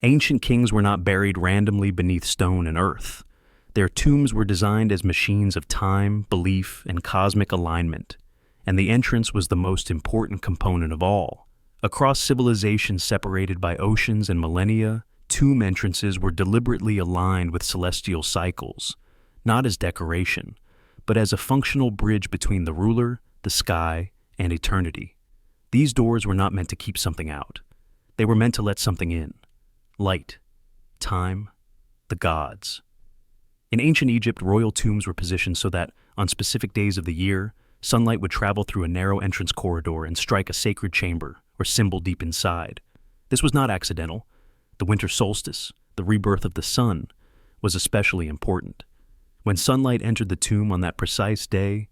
Ancient kings were not buried randomly beneath stone and earth. Their tombs were designed as machines of time, belief, and cosmic alignment, and the entrance was the most important component of all. Across civilizations separated by oceans and millennia, tomb entrances were deliberately aligned with celestial cycles, not as decoration, but as a functional bridge between the ruler, the sky, and eternity. These doors were not meant to keep something out. They were meant to let something in. Light, time, the gods. In ancient Egypt, royal tombs were positioned so that, on specific days of the year, sunlight would travel through a narrow entrance corridor and strike a sacred chamber or symbol deep inside. This was not accidental. The winter solstice, the rebirth of the sun, was especially important. When sunlight entered the tomb on that precise day,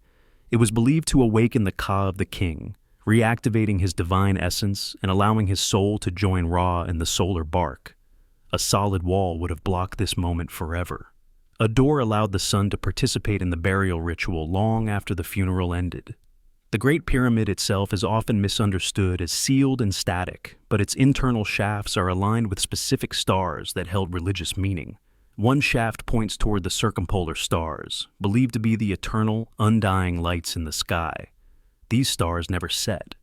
it was believed to awaken the Ka of the king, reactivating his divine essence and allowing his soul to join Ra in the solar bark. A solid wall would have blocked this moment forever. A door allowed the sun to participate in the burial ritual long after the funeral ended. The Great Pyramid itself is often misunderstood as sealed and static, but its internal shafts are aligned with specific stars that held religious meaning. One shaft points toward the circumpolar stars, believed to be the eternal, undying lights in the sky. These stars never set.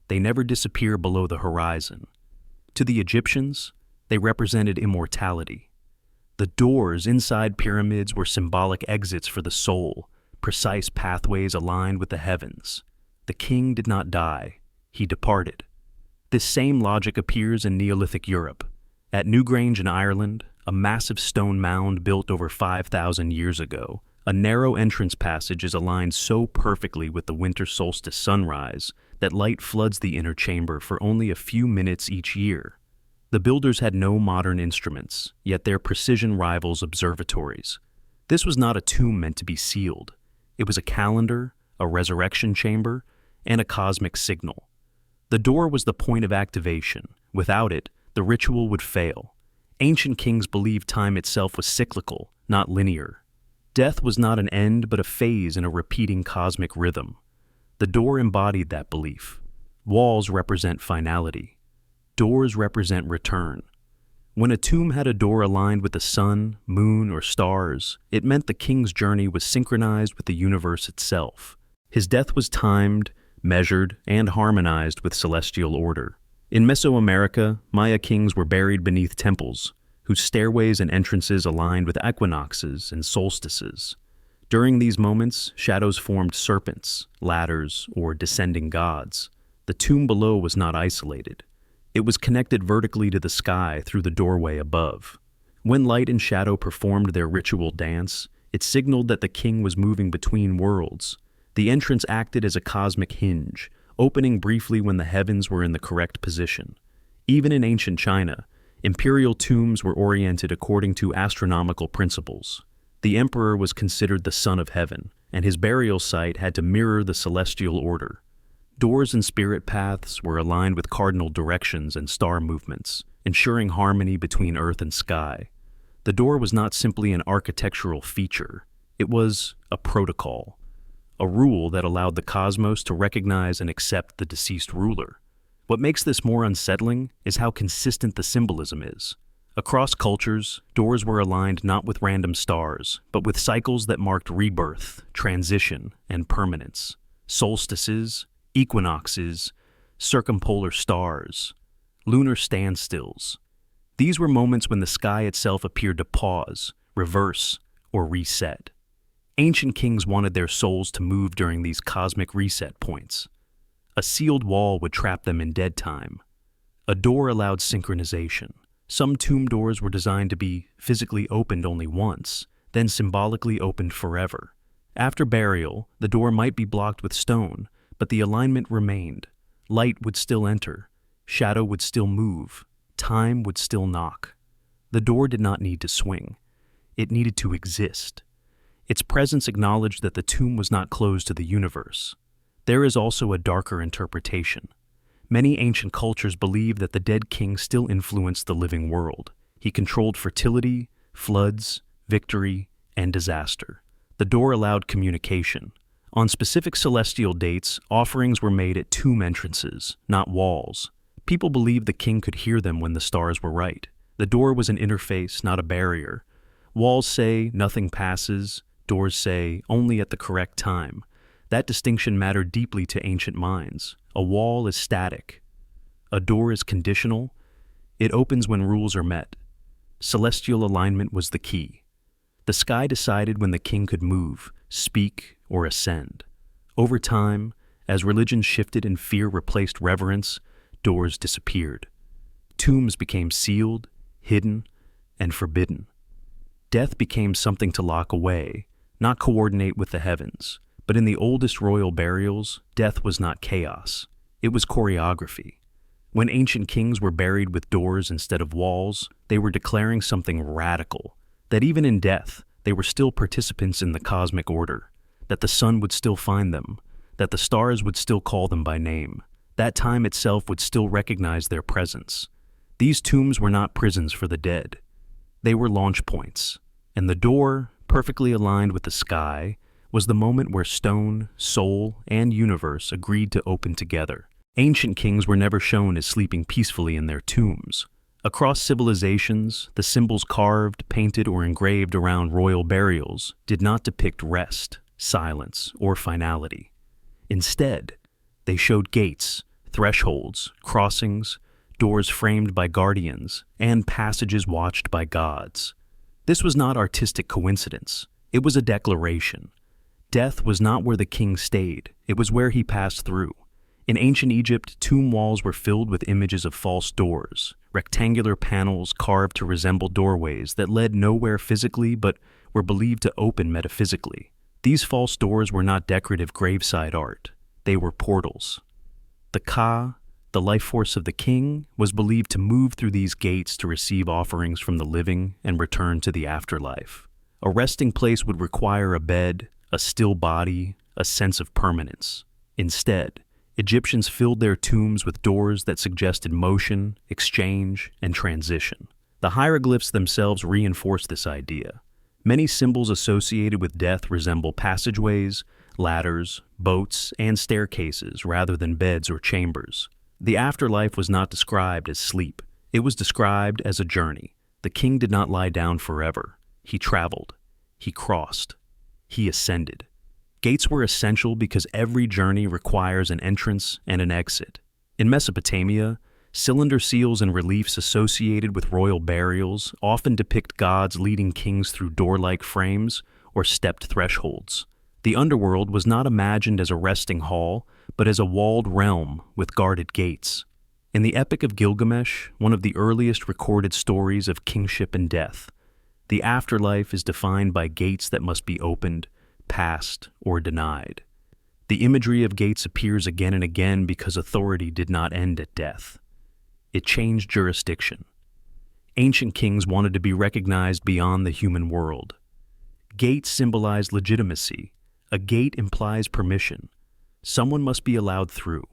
They never disappear below the horizon. To the Egyptians, they represented immortality. The doors inside pyramids were symbolic exits for the soul, precise pathways aligned with the heavens. The king did not die, he departed. This same logic appears in Neolithic Europe. At Newgrange in Ireland, a massive stone mound built over 5,000 years ago, a narrow entrance passage is aligned so perfectly with the winter solstice sunrise that light floods the inner chamber for only a few minutes each year. The builders had no modern instruments, yet their precision rivals observatories. This was not a tomb meant to be sealed. It was a calendar, a resurrection chamber, and a cosmic signal. The door was the point of activation. Without it, the ritual would fail. Ancient kings believed time itself was cyclical, not linear. Death was not an end, but a phase in a repeating cosmic rhythm. The door embodied that belief. Walls represent finality. Doors represent return. When a tomb had a door aligned with the sun, moon, or stars, it meant the king's journey was synchronized with the universe itself. His death was timed, measured, and harmonized with celestial order. In Mesoamerica, Maya kings were buried beneath temples, whose stairways and entrances aligned with equinoxes and solstices. During these moments, shadows formed serpents, ladders, or descending gods. The tomb below was not isolated. It was connected vertically to the sky through the doorway above. When light and shadow performed their ritual dance, it signaled that the king was moving between worlds. The entrance acted as a cosmic hinge, opening briefly when the heavens were in the correct position. Even in ancient China, imperial tombs were oriented according to astronomical principles. The emperor was considered the son of heaven, and his burial site had to mirror the celestial order. Doors and spirit paths were aligned with cardinal directions and star movements, ensuring harmony between earth and sky. The door was not simply an architectural feature. It was a protocol, a rule that allowed the cosmos to recognize and accept the deceased ruler. What makes this more unsettling is how consistent the symbolism is. Across cultures, doors were aligned not with random stars, but with cycles that marked rebirth, transition, and permanence. Solstices, equinoxes, circumpolar stars, lunar standstills. These were moments when the sky itself appeared to pause, reverse, or reset. Ancient kings wanted their souls to move during these cosmic reset points. A sealed wall would trap them in dead time. A door allowed synchronization. Some tomb doors were designed to be physically opened only once, then symbolically opened forever. After burial, the door might be blocked with stone, but the alignment remained. Light would still enter, shadow would still move, time would still knock. The door did not need to swing. It needed to exist. Its presence acknowledged that the tomb was not closed to the universe. There is also a darker interpretation. Many ancient cultures believed that the dead king still influenced the living world. He controlled fertility, floods, victory, and disaster. The door allowed communication. On specific celestial dates, offerings were made at tomb entrances, not walls. People believed the king could hear them when the stars were right. The door was an interface, not a barrier. Walls say nothing passes, doors say only at the correct time. That distinction mattered deeply to ancient minds. A wall is static. A door is conditional. It opens when rules are met. Celestial alignment was the key. The sky decided when the king could move, speak, or ascend. Over time, as religion shifted and fear replaced reverence, doors disappeared. Tombs became sealed, hidden, and forbidden. Death became something to lock away, not coordinate with the heavens. But in the oldest royal burials, death was not chaos. It was choreography. When ancient kings were buried with doors instead of walls, they were declaring something radical, that even in death, they were still participants in the cosmic order, that the sun would still find them, that the stars would still call them by name, that time itself would still recognize their presence. These tombs were not prisons for the dead. They were launch points, and the door, perfectly aligned with the sky, was the moment where stone, soul, and universe agreed to open together. Ancient kings were never shown as sleeping peacefully in their tombs. Across civilizations, the symbols carved, painted, or engraved around royal burials did not depict rest, silence, or finality. Instead, they showed gates, thresholds, crossings, doors framed by guardians, and passages watched by gods. This was not artistic coincidence. It was a declaration. Death was not where the king stayed, it was where he passed through. In ancient Egypt, tomb walls were filled with images of false doors, rectangular panels carved to resemble doorways that led nowhere physically but were believed to open metaphysically. These false doors were not decorative graveside art, they were portals. The Ka, the life force of the king, was believed to move through these gates to receive offerings from the living and return to the afterlife. A resting place would require a bed, a still body, a sense of permanence. Instead, Egyptians filled their tombs with doors that suggested motion, exchange, and transition. The hieroglyphs themselves reinforce this idea. Many symbols associated with death resemble passageways, ladders, boats, and staircases rather than beds or chambers. The afterlife was not described as sleep. It was described as a journey. The king did not lie down forever. He traveled. He crossed. He ascended. Gates were essential because every journey requires an entrance and an exit. In Mesopotamia, cylinder seals and reliefs associated with royal burials often depict gods leading kings through door-like frames or stepped thresholds. The underworld was not imagined as a resting hall, but as a walled realm with guarded gates. In the Epic of Gilgamesh, one of the earliest recorded stories of kingship and death, the afterlife is defined by gates that must be opened, passed, or denied. The imagery of gates appears again and again because authority did not end at death. It changed jurisdiction. Ancient kings wanted to be recognized beyond the human world. Gates symbolized legitimacy. A gate implies permission. Someone must be allowed through.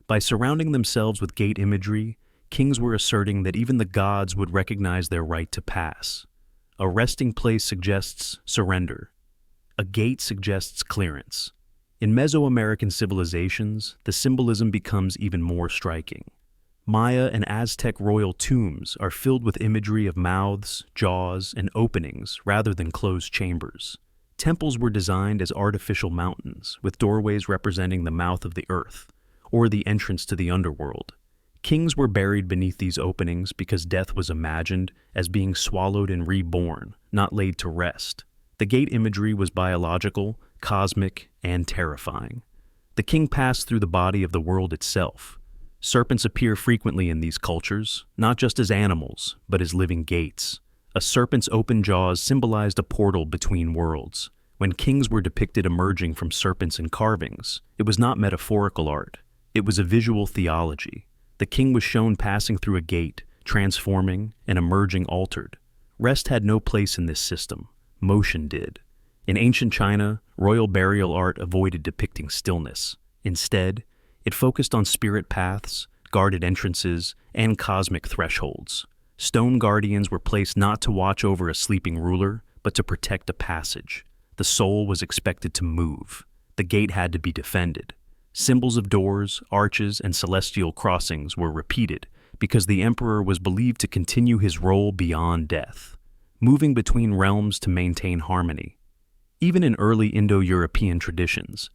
By surrounding themselves with gate imagery, kings were asserting that even the gods would recognize their right to pass. A resting place suggests surrender. A gate suggests clearance. In Mesoamerican civilizations, the symbolism becomes even more striking. Maya and Aztec royal tombs are filled with imagery of mouths, jaws, and openings rather than closed chambers. Temples were designed as artificial mountains, with doorways representing the mouth of the earth, or the entrance to the underworld. Kings were buried beneath these openings because death was imagined as being swallowed and reborn, not laid to rest. The gate imagery was biological, cosmic, and terrifying. The king passed through the body of the world itself. Serpents appear frequently in these cultures, not just as animals, but as living gates. A serpent's open jaws symbolized a portal between worlds. When kings were depicted emerging from serpents in carvings, it was not metaphorical art. It was a visual theology. The king was shown passing through a gate, transforming, and emerging altered. Rest had no place in this system. Motion did. In ancient China, royal burial art avoided depicting stillness. Instead, it focused on spirit paths, guarded entrances, and cosmic thresholds. Stone guardians were placed not to watch over a sleeping ruler, but to protect a passage. The soul was expected to move. The gate had to be defended. Symbols of doors, arches, and celestial crossings were repeated, because the emperor was believed to continue his role beyond death, moving between realms to maintain harmony. Even in early Indo-European traditions,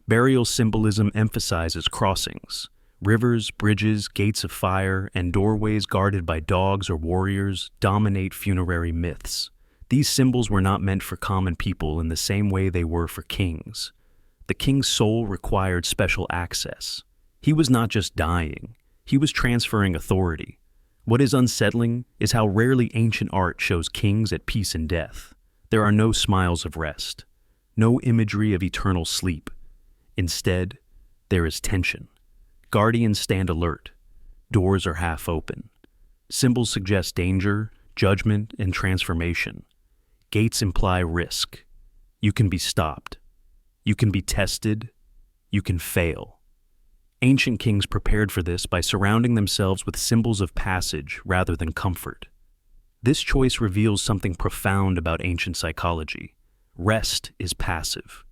burial symbolism emphasizes crossings. Rivers, bridges, gates of fire, and doorways guarded by dogs or warriors dominate funerary myths. These symbols were not meant for common people in the same way they were for kings. The king's soul required special access. He was not just dying, he was transferring authority. What is unsettling is how rarely ancient art shows kings at peace in death. There are no smiles of rest, no imagery of eternal sleep. Instead, there is tension. Guardians stand alert. Doors are half open. Symbols suggest danger, judgment, and transformation. Gates imply risk. You can be stopped. You can be tested. You can fail. Ancient kings prepared for this by surrounding themselves with symbols of passage rather than comfort. This choice reveals something profound about ancient psychology. Rest is passive.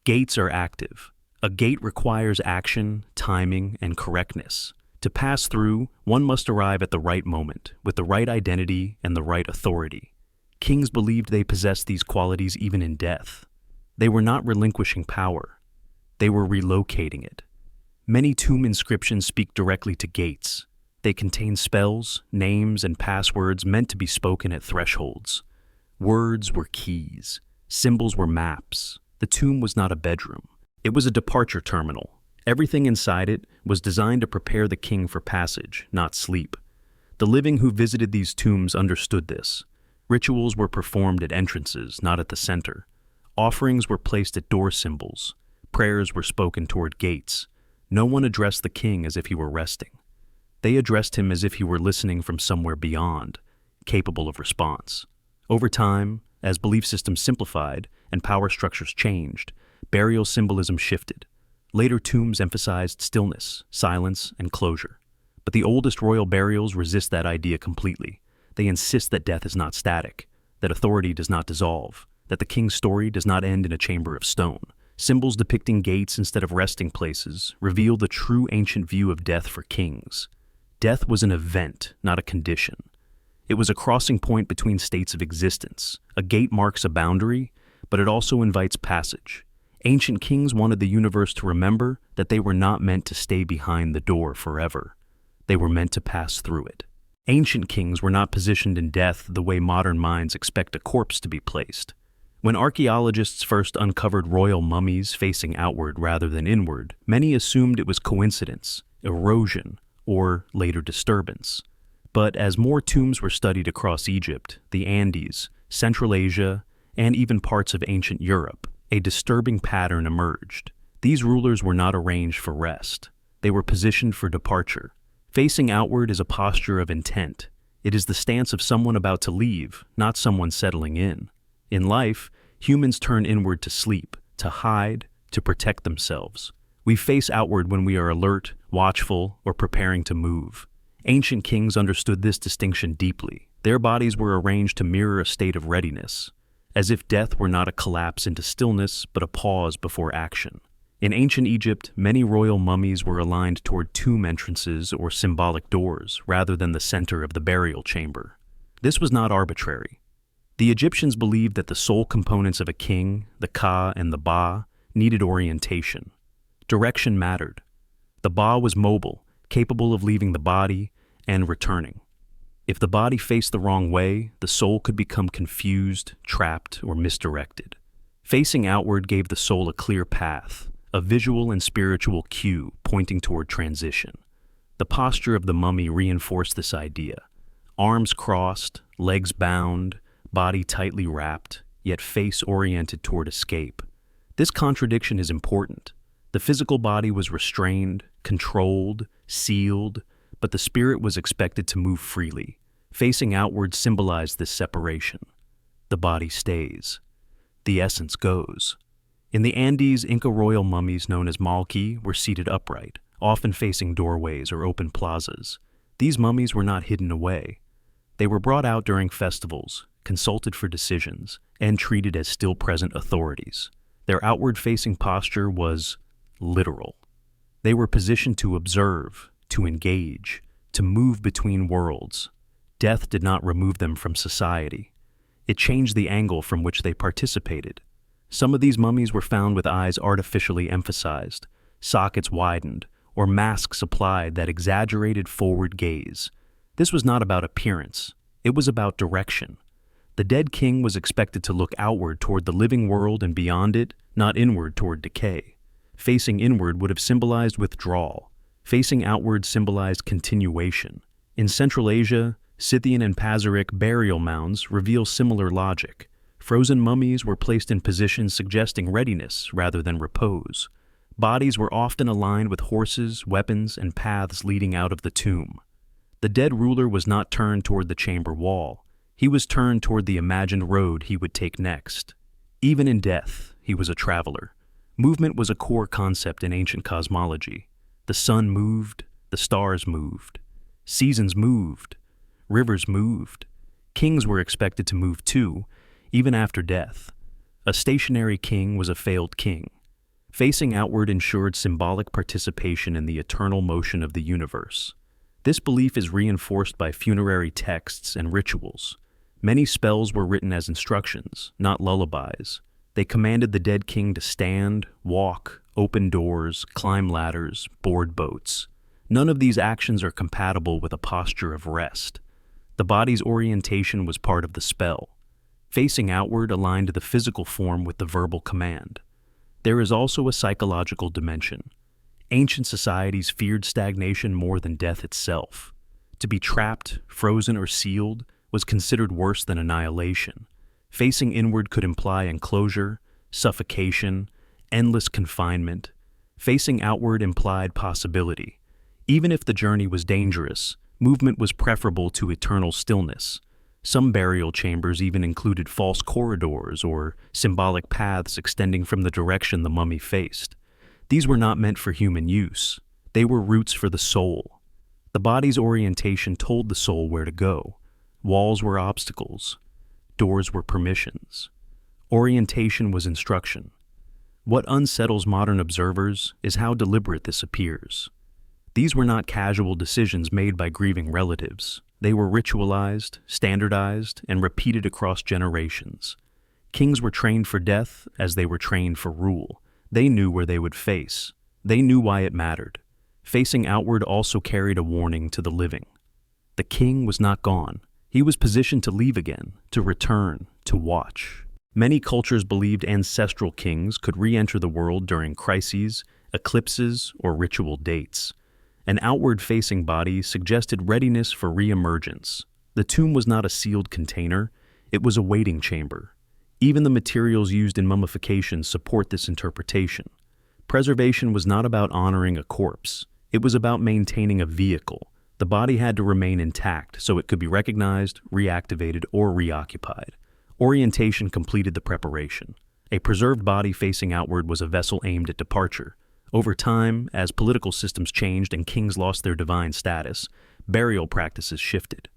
Gates are active. A gate requires action, timing, and correctness. To pass through, one must arrive at the right moment, with the right identity and the right authority. Kings believed they possessed these qualities even in death. They were not relinquishing power. They were relocating it. Many tomb inscriptions speak directly to gates. They contain spells, names, and passwords meant to be spoken at thresholds. Words were keys. Symbols were maps. The tomb was not a bedroom. It was a departure terminal. Everything inside it was designed to prepare the king for passage, not sleep. The living who visited these tombs understood this. Rituals were performed at entrances, not at the center. Offerings were placed at door symbols. Prayers were spoken toward gates. No one addressed the king as if he were resting. They addressed him as if he were listening from somewhere beyond, capable of response. Over time, as belief systems simplified and power structures changed, burial symbolism shifted. Later tombs emphasized stillness, silence, and closure. But the oldest royal burials resist that idea completely. They insist that death is not static, that authority does not dissolve, that the king's story does not end in a chamber of stone. Symbols depicting gates instead of resting places reveal the true ancient view of death for kings. Death was an event, not a condition. It was a crossing point between states of existence. A gate marks a boundary, but it also invites passage. Ancient kings wanted the universe to remember that they were not meant to stay behind the door forever. They were meant to pass through it. Ancient kings were not positioned in death the way modern minds expect a corpse to be placed. When archaeologists first uncovered royal mummies facing outward rather than inward, many assumed it was coincidence, erosion, or later disturbance. But as more tombs were studied across Egypt, the Andes, Central Asia, and even parts of ancient Europe, a disturbing pattern emerged. These rulers were not arranged for rest. They were positioned for departure. Facing outward is a posture of intent. It is the stance of someone about to leave, not someone settling in. In life, humans turn inward to sleep, to hide, to protect themselves. We face outward when we are alert, watchful, or preparing to move. Ancient kings understood this distinction deeply. Their bodies were arranged to mirror a state of readiness, as if death were not a collapse into stillness, but a pause before action. In ancient Egypt, many royal mummies were aligned toward tomb entrances or symbolic doors, rather than the center of the burial chamber. This was not arbitrary. The Egyptians believed that the soul components of a king, the Ka and the Ba, needed orientation. Direction mattered. The Ba was mobile, capable of leaving the body and returning. If the body faced the wrong way, the soul could become confused, trapped, or misdirected. Facing outward gave the soul a clear path, a visual and spiritual cue pointing toward transition. The posture of the mummy reinforced this idea. Arms crossed, legs bound, body tightly wrapped, yet face oriented toward escape. This contradiction is important. The physical body was restrained, controlled, sealed, but the spirit was expected to move freely. Facing outward symbolized this separation. The body stays. The essence goes. In the Andes, Inca royal mummies known as Malki were seated upright, often facing doorways or open plazas. These mummies were not hidden away. They were brought out during festivals, consulted for decisions, and treated as still present authorities. Their outward-facing posture was literal. They were positioned to observe, to engage, to move between worlds. Death did not remove them from society. It changed the angle from which they participated. Some of these mummies were found with eyes artificially emphasized, sockets widened, or masks applied that exaggerated forward gaze. This was not about appearance. It was about direction. The dead king was expected to look outward toward the living world and beyond it, not inward toward decay. Facing inward would have symbolized withdrawal. Facing outward symbolized continuation. In Central Asia, Scythian and Pazyryk burial mounds reveal similar logic. Frozen mummies were placed in positions suggesting readiness rather than repose. Bodies were often aligned with horses, weapons, and paths leading out of the tomb. The dead ruler was not turned toward the chamber wall. He was turned toward the imagined road he would take next. Even in death, he was a traveler. Movement was a core concept in ancient cosmology. The sun moved, the stars moved, seasons moved, rivers moved. Kings were expected to move too, even after death. A stationary king was a failed king. Facing outward ensured symbolic participation in the eternal motion of the universe. This belief is reinforced by funerary texts and rituals. Many spells were written as instructions, not lullabies. They commanded the dead king to stand, walk, open doors, climb ladders, board boats. None of these actions are compatible with a posture of rest. The body's orientation was part of the spell. Facing outward aligned the physical form with the verbal command. There is also a psychological dimension. Ancient societies feared stagnation more than death itself. To be trapped, frozen, or sealed was considered worse than annihilation. Facing inward could imply enclosure, suffocation, endless confinement. Facing outward implied possibility. Even if the journey was dangerous, movement was preferable to eternal stillness. Some burial chambers even included false corridors or symbolic paths extending from the direction the mummy faced. These were not meant for human use. They were routes for the soul. The body's orientation told the soul where to go. Walls were obstacles. Doors were permissions. Orientation was instruction. What unsettles modern observers is how deliberate this appears. These were not casual decisions made by grieving relatives. They were ritualized, standardized, and repeated across generations. Kings were trained for death as they were trained for rule. They knew where they would face. They knew why it mattered. Facing outward also carried a warning to the living. The king was not gone. He was positioned to leave again, to return, to watch. Many cultures believed ancestral kings could re-enter the world during crises, eclipses, or ritual dates. An outward-facing body suggested readiness for re-emergence. The tomb was not a sealed container, it was a waiting chamber. Even the materials used in mummification support this interpretation. Preservation was not about honoring a corpse, it was about maintaining a vehicle. The body had to remain intact so it could be recognized, reactivated, or reoccupied. Orientation completed the preparation. A preserved body facing outward was a vessel aimed at departure. Over time, as political systems changed and kings lost their divine status, burial practices shifted.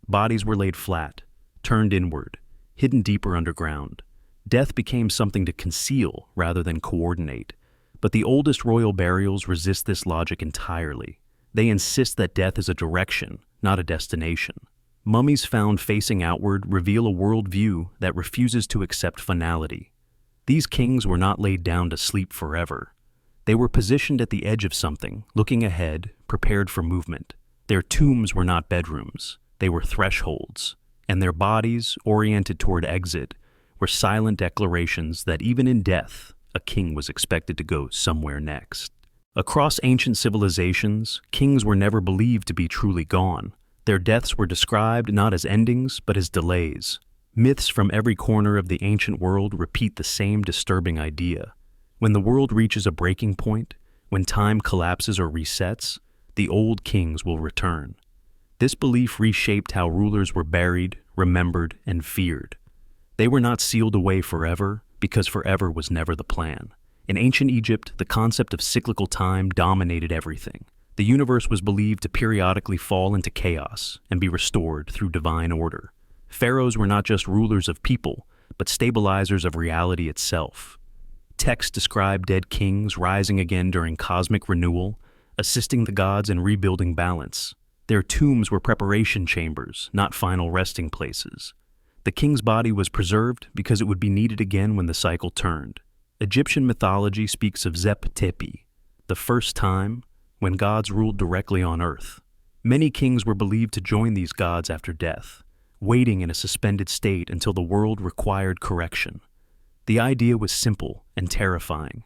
Bodies were laid flat, turned inward, hidden deeper underground. Death became something to conceal rather than coordinate. But the oldest royal burials resist this logic entirely. They insist that death is a direction, not a destination. Mummies found facing outward reveal a worldview that refuses to accept finality. These kings were not laid down to sleep forever. They were positioned at the edge of something, looking ahead, prepared for movement. Their tombs were not bedrooms, they were thresholds, and their bodies, oriented toward exit, were silent declarations that even in death, a king was expected to go somewhere next. Across ancient civilizations, kings were never believed to be truly gone. Their deaths were described not as endings, but as delays. Myths from every corner of the ancient world repeat the same disturbing idea. When the world reaches a breaking point, when time collapses or resets, the old kings will return. This belief reshaped how rulers were buried, remembered, and feared. They were not sealed away forever, because forever was never the plan. In ancient Egypt, the concept of cyclical time dominated everything. The universe was believed to periodically fall into chaos and be restored through divine order. Pharaohs were not just rulers of people, but stabilizers of reality itself. Texts describe dead kings rising again during cosmic renewal, assisting the gods in rebuilding balance. Their tombs were preparation chambers, not final resting places. The king's body was preserved because it would be needed again when the cycle turned. Egyptian mythology speaks of Zep Tepi, the first time when gods ruled directly on earth. Many kings were believed to join these gods after death, waiting in a suspended state until the world required correction. The idea was simple and terrifying.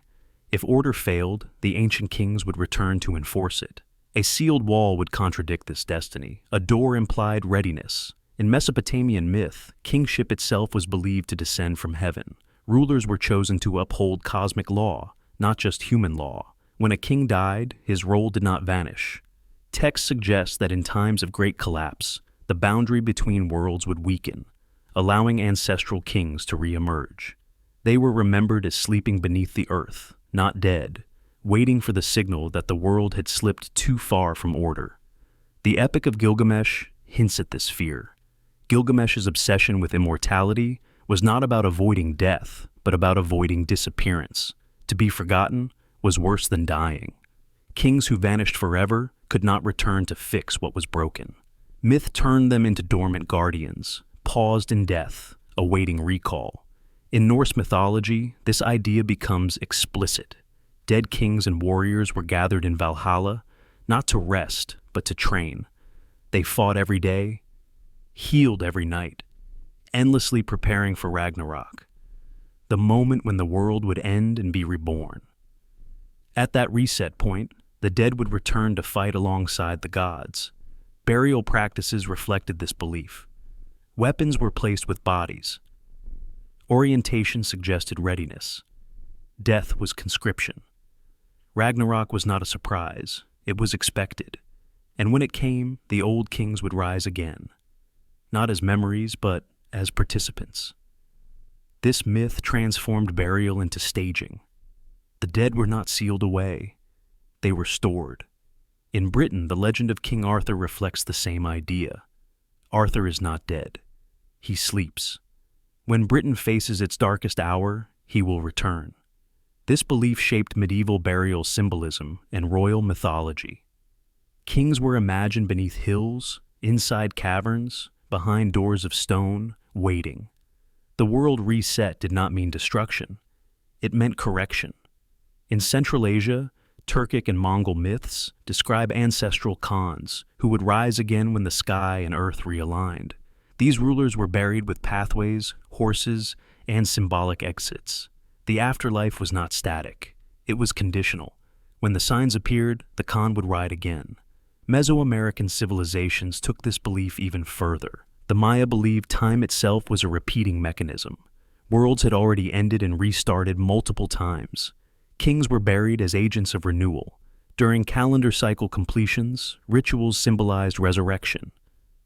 If order failed, the ancient kings would return to enforce it. A sealed wall would contradict this destiny. A door implied readiness. In Mesopotamian myth, kingship itself was believed to descend from heaven. Rulers were chosen to uphold cosmic law, not just human law. When a king died, his role did not vanish. Text suggests that in times of great collapse, the boundary between worlds would weaken, allowing ancestral kings to re-emerge. They were remembered as sleeping beneath the earth, not dead, waiting for the signal that the world had slipped too far from order. The Epic of Gilgamesh hints at this fear. Gilgamesh's obsession with immortality was not about avoiding death, but about avoiding disappearance. To be forgotten was worse than dying. Kings who vanished forever could not return to fix what was broken. Myth turned them into dormant guardians, paused in death, awaiting recall. In Norse mythology, this idea becomes explicit. Dead kings and warriors were gathered in Valhalla, not to rest, but to train. They fought every day, healed every night, endlessly preparing for Ragnarok, the moment when the world would end and be reborn. At that reset point, the dead would return to fight alongside the gods. Burial practices reflected this belief. Weapons were placed with bodies. Orientation suggested readiness. Death was conscription. Ragnarok was not a surprise, it was expected. And when it came, the old kings would rise again. Not as memories, but as participants. This myth transformed burial into staging. The dead were not sealed away, they were stored. In Britain, the legend of King Arthur reflects the same idea. Arthur is not dead, he sleeps. When Britain faces its darkest hour, he will return. This belief shaped medieval burial symbolism and royal mythology. Kings were imagined beneath hills, inside caverns, behind doors of stone, waiting. The world reset did not mean destruction. It meant correction. In Central Asia, Turkic and Mongol myths describe ancestral Khans who would rise again when the sky and earth realigned. These rulers were buried with pathways, horses, and symbolic exits. The afterlife was not static. It was conditional. When the signs appeared, the Khan would ride again. Mesoamerican civilizations took this belief even further. The Maya believed time itself was a repeating mechanism. Worlds had already ended and restarted multiple times. Kings were buried as agents of renewal. During calendar cycle completions, rituals symbolized resurrection.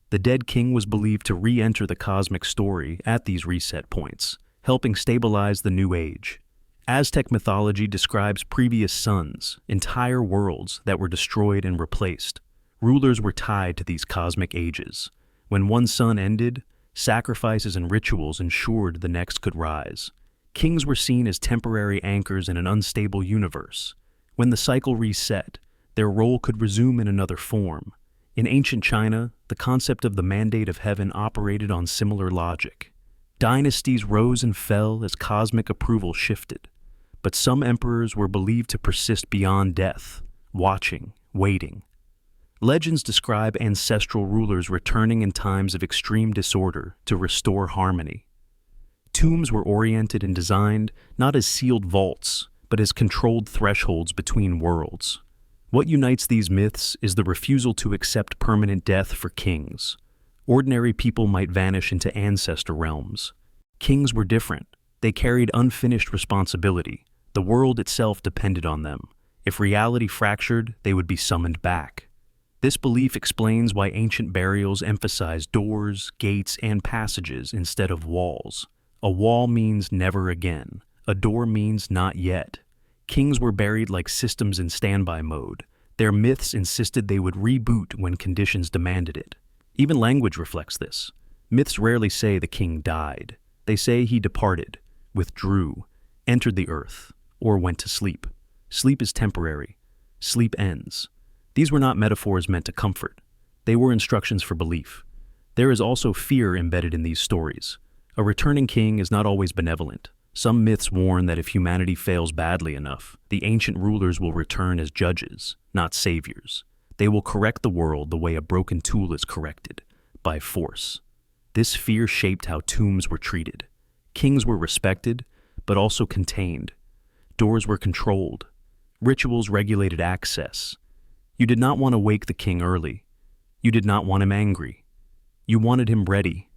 The dead king was believed to re-enter the cosmic story at these reset points, helping stabilize the new age. Aztec mythology describes previous suns, entire worlds that were destroyed and replaced. Rulers were tied to these cosmic ages. When one sun ended, sacrifices and rituals ensured the next could rise. Kings were seen as temporary anchors in an unstable universe. When the cycle reset, their role could resume in another form. In ancient China, the concept of the mandate of heaven operated on similar logic. Dynasties rose and fell as cosmic approval shifted, but some emperors were believed to persist beyond death, watching, waiting. Legends describe ancestral rulers returning in times of extreme disorder to restore harmony. Tombs were oriented and designed not as sealed vaults, but as controlled thresholds between worlds. What unites these myths is the refusal to accept permanent death for kings. Ordinary people might vanish into ancestor realms. Kings were different. They carried unfinished responsibility. The world itself depended on them. If reality fractured, they would be summoned back. This belief explains why ancient burials emphasized doors, gates, and passages instead of walls. A wall means never again. A door means not yet. Kings were buried like systems in standby mode. Their myths insisted they would reboot when conditions demanded it. Even language reflects this. Myths rarely say the king died. They say he departed, withdrew, entered the earth, or went to sleep. Sleep is temporary. Sleep ends. These were not metaphors meant to comfort. They were instructions for belief. There is also fear embedded in these stories. A returning king is not always benevolent. Some myths warn that if humanity fails badly enough, the ancient rulers will return as judges, not saviors. They will correct the world the way a broken tool is corrected, by force. This fear shaped how tombs were treated. Kings were respected, but also contained. Doors were controlled. Rituals regulated access. You did not want to wake the king early. You did not want him angry. You wanted him ready,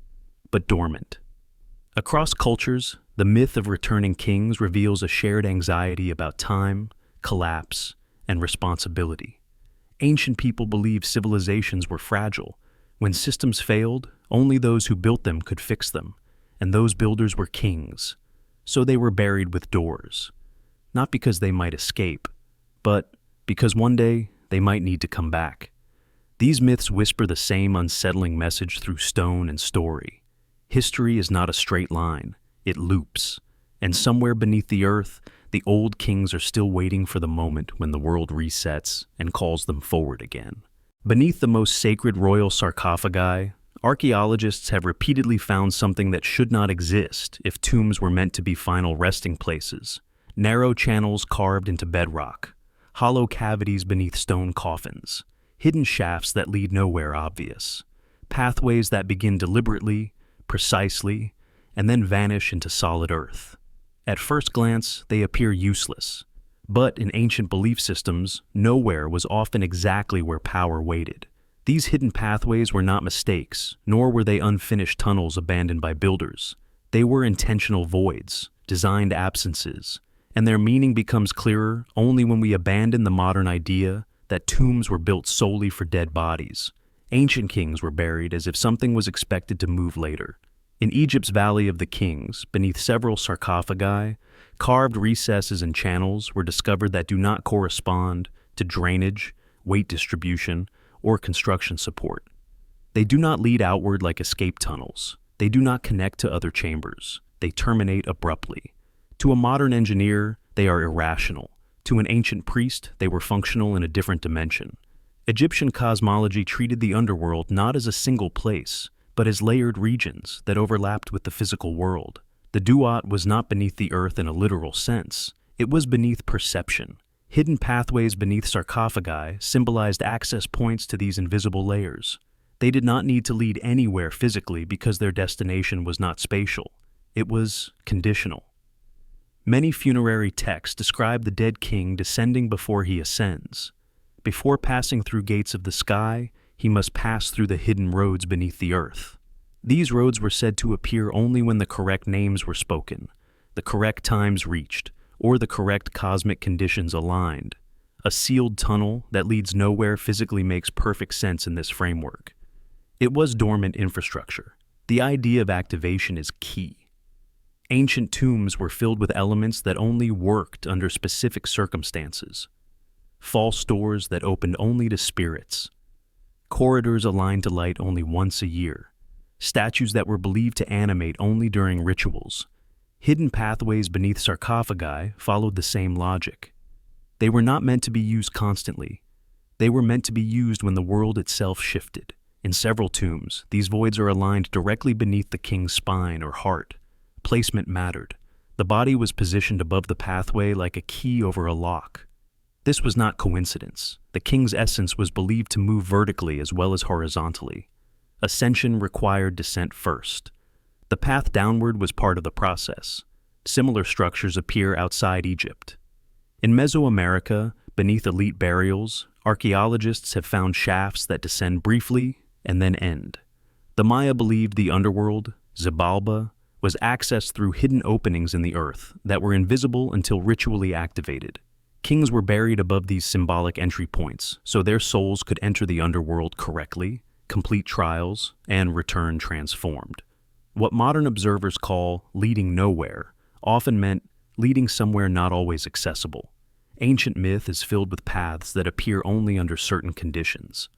but dormant. Across cultures, the myth of returning kings reveals a shared anxiety about time, collapse, and responsibility. Ancient people believed civilizations were fragile. When systems failed, only those who built them could fix them, and those builders were kings. So they were buried with doors. Not because they might escape, but because one day they might need to come back. These myths whisper the same unsettling message through stone and story. History is not a straight line, it loops. And somewhere beneath the earth, the old kings are still waiting for the moment when the world resets and calls them forward again. Beneath the most sacred royal sarcophagi, archaeologists have repeatedly found something that should not exist if tombs were meant to be final resting places. Narrow channels carved into bedrock, hollow cavities beneath stone coffins, hidden shafts that lead nowhere obvious, pathways that begin deliberately, precisely, and then vanish into solid earth. At first glance, they appear useless. But in ancient belief systems, nowhere was often exactly where power waited. These hidden pathways were not mistakes, nor were they unfinished tunnels abandoned by builders. They were intentional voids, designed absences, and their meaning becomes clearer only when we abandon the modern idea that tombs were built solely for dead bodies. Ancient kings were buried as if something was expected to move later. In Egypt's Valley of the Kings, beneath several sarcophagi, carved recesses and channels were discovered that do not correspond to drainage, weight distribution, or construction support. They do not lead outward like escape tunnels. They do not connect to other chambers. They terminate abruptly. To a modern engineer, they are irrational. To an ancient priest, they were functional in a different dimension. Egyptian cosmology treated the underworld not as a single place, but as layered regions that overlapped with the physical world. The duat was not beneath the earth in a literal sense. It was beneath perception. Hidden pathways beneath sarcophagi symbolized access points to these invisible layers. They did not need to lead anywhere physically because their destination was not spatial. It was conditional. Many funerary texts describe the dead king descending before he ascends. Before passing through gates of the sky, he must pass through the hidden roads beneath the earth. These roads were said to appear only when the correct names were spoken, the correct times reached, or the correct cosmic conditions aligned. A sealed tunnel that leads nowhere physically makes perfect sense in this framework. It was dormant infrastructure. The idea of activation is key. Ancient tombs were filled with elements that only worked under specific circumstances. False doors that opened only to spirits. Corridors aligned to light only once a year. Statues that were believed to animate only during rituals. Hidden pathways beneath sarcophagi followed the same logic. They were not meant to be used constantly. They were meant to be used when the world itself shifted. In several tombs, these voids are aligned directly beneath the king's spine or heart. Placement mattered. The body was positioned above the pathway like a key over a lock. This was not coincidence. The king's essence was believed to move vertically as well as horizontally. Ascension required descent first. The path downward was part of the process. Similar structures appear outside Egypt. In Mesoamerica, beneath elite burials, archaeologists have found shafts that descend briefly and then end. The Maya believed the underworld, Xibalba, was accessed through hidden openings in the earth that were invisible until ritually activated. Kings were buried above these symbolic entry points, so their souls could enter the underworld correctly, complete trials, and return transformed. What modern observers call leading nowhere often meant leading somewhere not always accessible. Ancient myth is filled with paths that appear only under certain conditions.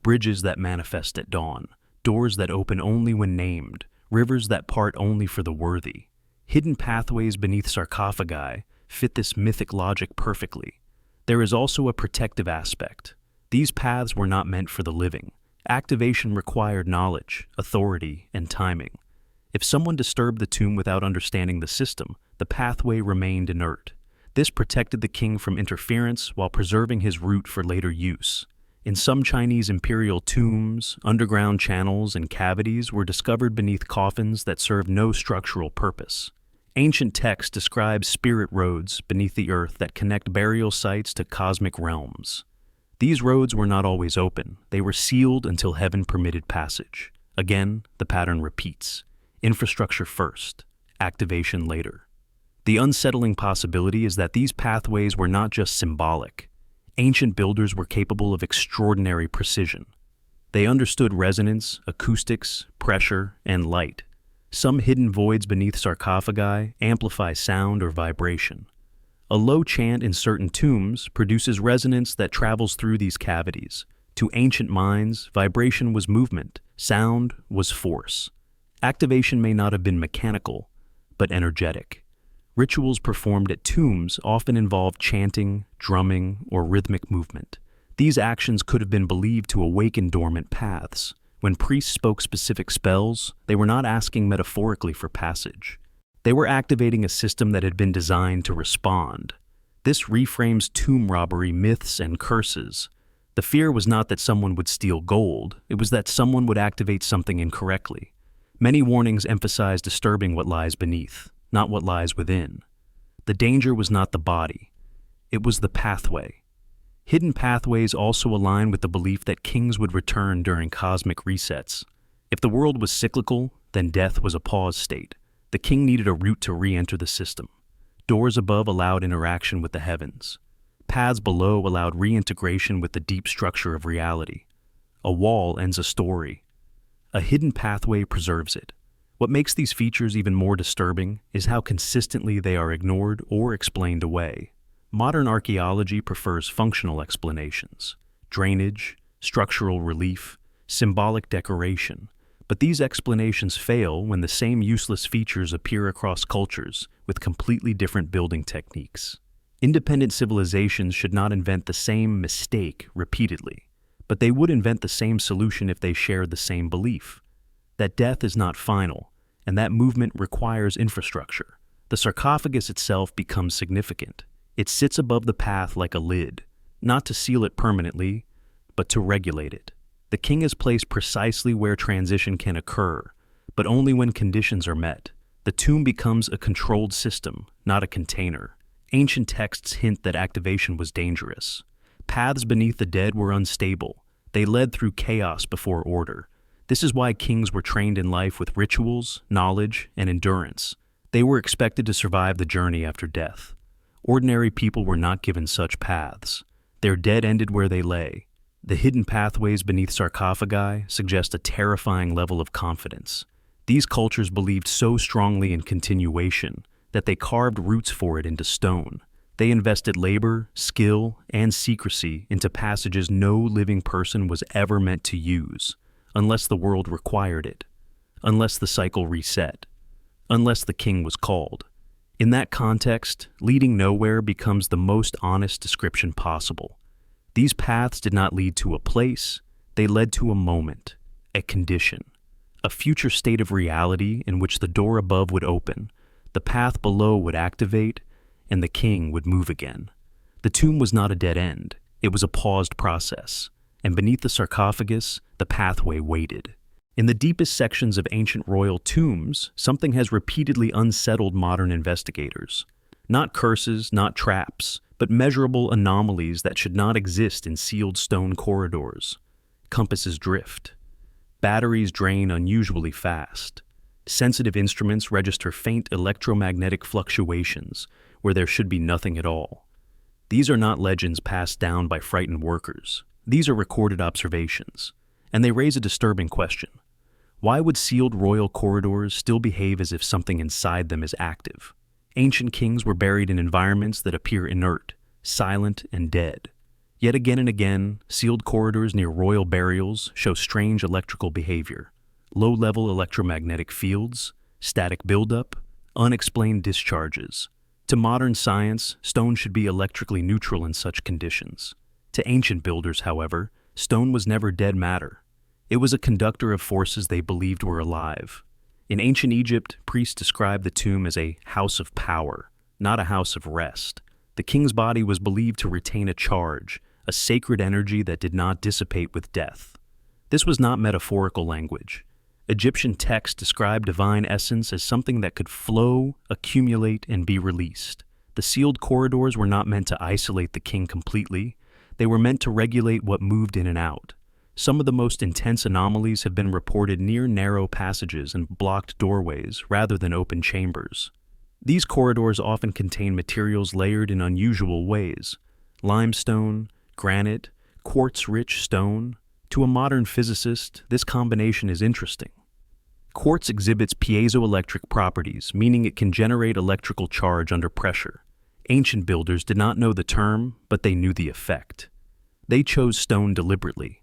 Bridges that manifest at dawn, doors that open only when named, rivers that part only for the worthy. Hidden pathways beneath sarcophagi fit this mythic logic perfectly. There is also a protective aspect. These paths were not meant for the living. Activation required knowledge, authority, and timing. If someone disturbed the tomb without understanding the system, the pathway remained inert. This protected the king from interference while preserving his route for later use. In some Chinese imperial tombs, underground channels and cavities were discovered beneath coffins that served no structural purpose. Ancient texts describe spirit roads beneath the earth that connect burial sites to cosmic realms. These roads were not always open. They were sealed until heaven permitted passage. Again, the pattern repeats. Infrastructure first, activation later. The unsettling possibility is that these pathways were not just symbolic. Ancient builders were capable of extraordinary precision. They understood resonance, acoustics, pressure, and light. Some hidden voids beneath sarcophagi amplify sound or vibration. A low chant in certain tombs produces resonance that travels through these cavities. To ancient minds, vibration was movement, sound was force. Activation may not have been mechanical, but energetic. Rituals performed at tombs often involved chanting, drumming, or rhythmic movement. These actions could have been believed to awaken dormant paths. When priests spoke specific spells, they were not asking metaphorically for passage. They were activating a system that had been designed to respond. This reframes tomb robbery myths and curses. The fear was not that someone would steal gold, it was that someone would activate something incorrectly. Many warnings emphasize disturbing what lies beneath, not what lies within. The danger was not the body, it was the pathway. Hidden pathways also align with the belief that kings would return during cosmic resets. If the world was cyclical, then death was a pause state. The king needed a route to re-enter the system. Doors above allowed interaction with the heavens. Paths below allowed reintegration with the deep structure of reality. A wall ends a story. A hidden pathway preserves it. What makes these features even more disturbing is how consistently they are ignored or explained away. Modern archaeology prefers functional explanations: drainage, structural relief, symbolic decoration. But these explanations fail when the same useless features appear across cultures with completely different building techniques. Independent civilizations should not invent the same mistake repeatedly, but they would invent the same solution if they shared the same belief: that death is not final, and that movement requires infrastructure. The sarcophagus itself becomes significant. It sits above the path like a lid, not to seal it permanently, but to regulate it. The king is placed precisely where transition can occur, but only when conditions are met. The tomb becomes a controlled system, not a container. Ancient texts hint that activation was dangerous. Paths beneath the dead were unstable. They led through chaos before order. This is why kings were trained in life with rituals, knowledge, and endurance. They were expected to survive the journey after death. Ordinary people were not given such paths. Their dead ended where they lay. The hidden pathways beneath sarcophagi suggest a terrifying level of confidence. These cultures believed so strongly in continuation that they carved roots for it into stone. They invested labor, skill, and secrecy into passages no living person was ever meant to use, unless the world required it, unless the cycle reset, unless the king was called. In that context, leading nowhere becomes the most honest description possible. These paths did not lead to a place, they led to a moment, a condition, a future state of reality in which the door above would open, the path below would activate, and the king would move again. The tomb was not a dead end, it was a paused process, and beneath the sarcophagus, the pathway waited. In the deepest sections of ancient royal tombs, something has repeatedly unsettled modern investigators. Not curses, not traps, but measurable anomalies that should not exist in sealed stone corridors. Compasses drift. Batteries drain unusually fast. Sensitive instruments register faint electromagnetic fluctuations where there should be nothing at all. These are not legends passed down by frightened workers. These are recorded observations, and they raise a disturbing question. Why would sealed royal corridors still behave as if something inside them is active? Ancient kings were buried in environments that appear inert, silent, and dead. Yet again and again, sealed corridors near royal burials show strange electrical behavior. Low-level electromagnetic fields, static buildup, unexplained discharges. To modern science, stone should be electrically neutral in such conditions. To ancient builders, however, stone was never dead matter. It was a conductor of forces they believed were alive. In ancient Egypt, priests described the tomb as a house of power, not a house of rest. The king's body was believed to retain a charge, a sacred energy that did not dissipate with death. This was not metaphorical language. Egyptian texts described divine essence as something that could flow, accumulate, and be released. The sealed corridors were not meant to isolate the king completely. They were meant to regulate what moved in and out. Some of the most intense anomalies have been reported near narrow passages and blocked doorways rather than open chambers. These corridors often contain materials layered in unusual ways: limestone, granite, quartz-rich stone. To a modern physicist, this combination is interesting. Quartz exhibits piezoelectric properties, meaning it can generate electrical charge under pressure. Ancient builders did not know the term, but they knew the effect. They chose stone deliberately.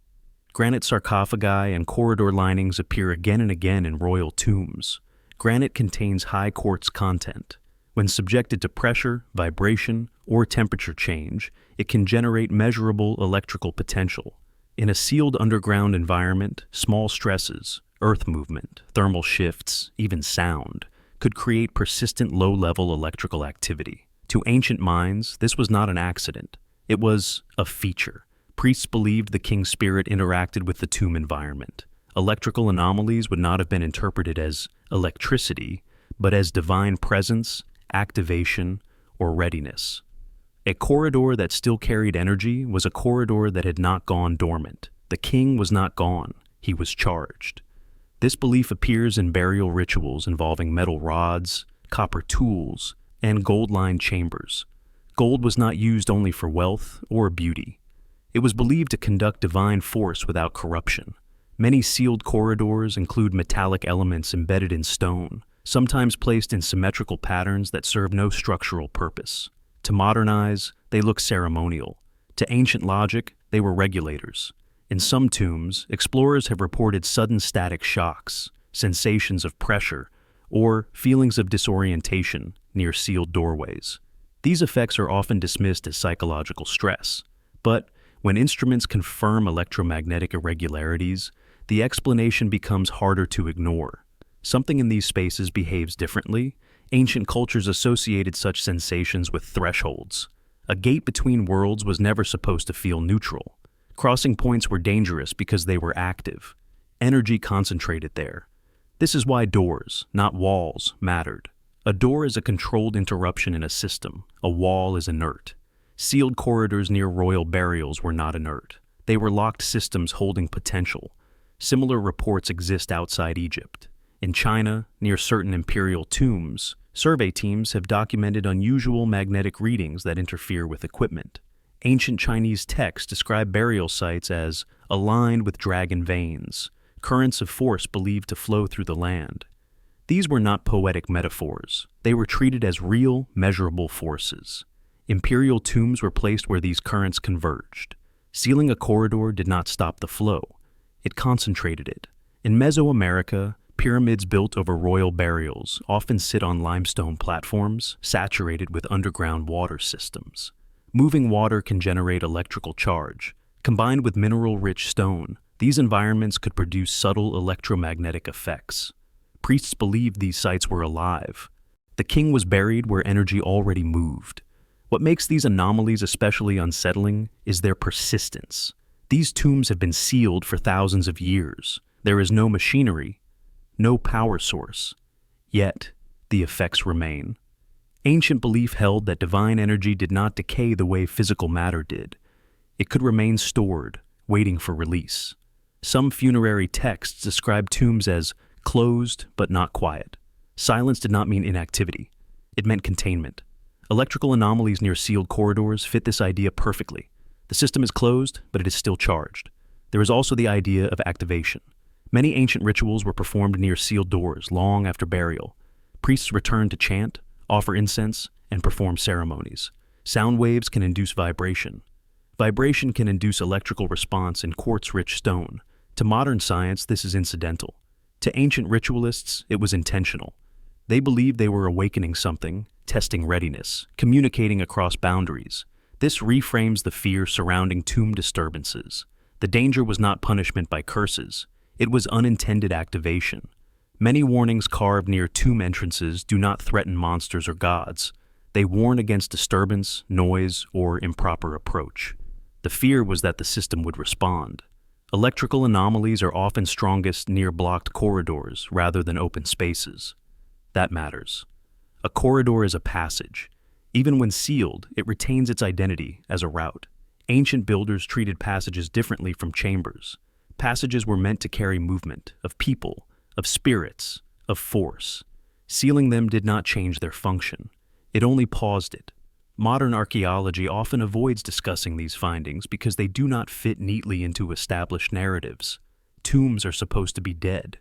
Granite sarcophagi and corridor linings appear again and again in royal tombs. Granite contains high quartz content. When subjected to pressure, vibration, or temperature change, it can generate measurable electrical potential. In a sealed underground environment, small stresses, earth movement, thermal shifts, even sound, could create persistent low-level electrical activity. To ancient minds, this was not an accident. It was a feature. Priests believed the king's spirit interacted with the tomb environment. Electrical anomalies would not have been interpreted as electricity, but as divine presence, activation, or readiness. A corridor that still carried energy was a corridor that had not gone dormant. The king was not gone, he was charged. This belief appears in burial rituals involving metal rods, copper tools, and gold-lined chambers. Gold was not used only for wealth or beauty. It was believed to conduct divine force without corruption. Many sealed corridors include metallic elements embedded in stone, sometimes placed in symmetrical patterns that serve no structural purpose. To modern eyes, they look ceremonial. To ancient logic, they were regulators. In some tombs, explorers have reported sudden static shocks, sensations of pressure, or feelings of disorientation near sealed doorways. These effects are often dismissed as psychological stress, but when instruments confirm electromagnetic irregularities, the explanation becomes harder to ignore. Something in these spaces behaves differently. Ancient cultures associated such sensations with thresholds. A gate between worlds was never supposed to feel neutral. Crossing points were dangerous because they were active. Energy concentrated there. This is why doors, not walls, mattered. A door is a controlled interruption in a system. A wall is inert. Sealed corridors near royal burials were not inert. They were locked systems holding potential. Similar reports exist outside Egypt. In China, near certain imperial tombs, survey teams have documented unusual magnetic readings that interfere with equipment. Ancient Chinese texts describe burial sites as aligned with dragon veins, currents of force believed to flow through the land. These were not poetic metaphors. They were treated as real, measurable forces. Imperial tombs were placed where these currents converged. Sealing a corridor did not stop the flow. It concentrated it. In Mesoamerica, pyramids built over royal burials often sit on limestone platforms saturated with underground water systems. Moving water can generate electrical charge. Combined with mineral-rich stone, these environments could produce subtle electromagnetic effects. Priests believed these sites were alive. The king was buried where energy already moved. What makes these anomalies especially unsettling is their persistence. These tombs have been sealed for thousands of years. There is no machinery, no power source. Yet, the effects remain. Ancient belief held that divine energy did not decay the way physical matter did. It could remain stored, waiting for release. Some funerary texts describe tombs as closed but not quiet. Silence did not mean inactivity. It meant containment. Electrical anomalies near sealed corridors fit this idea perfectly. The system is closed, but it is still charged. There is also the idea of activation. Many ancient rituals were performed near sealed doors long after burial. Priests returned to chant, offer incense, and perform ceremonies. Sound waves can induce vibration. Vibration can induce electrical response in quartz-rich stone. To modern science, this is incidental. To ancient ritualists, it was intentional. They believed they were awakening something, testing readiness, communicating across boundaries. This reframes the fear surrounding tomb disturbances. The danger was not punishment by curses. It was unintended activation. Many warnings carved near tomb entrances do not threaten monsters or gods. They warn against disturbance, noise, or improper approach. The fear was that the system would respond. Electrical anomalies are often strongest near blocked corridors rather than open spaces. That matters. A corridor is a passage. Even when sealed, it retains its identity as a route. Ancient builders treated passages differently from chambers. Passages were meant to carry movement, of people, of spirits, of force. Sealing them did not change their function. It only paused it. Modern archaeology often avoids discussing these findings because they do not fit neatly into established narratives. Tombs are supposed to be dead.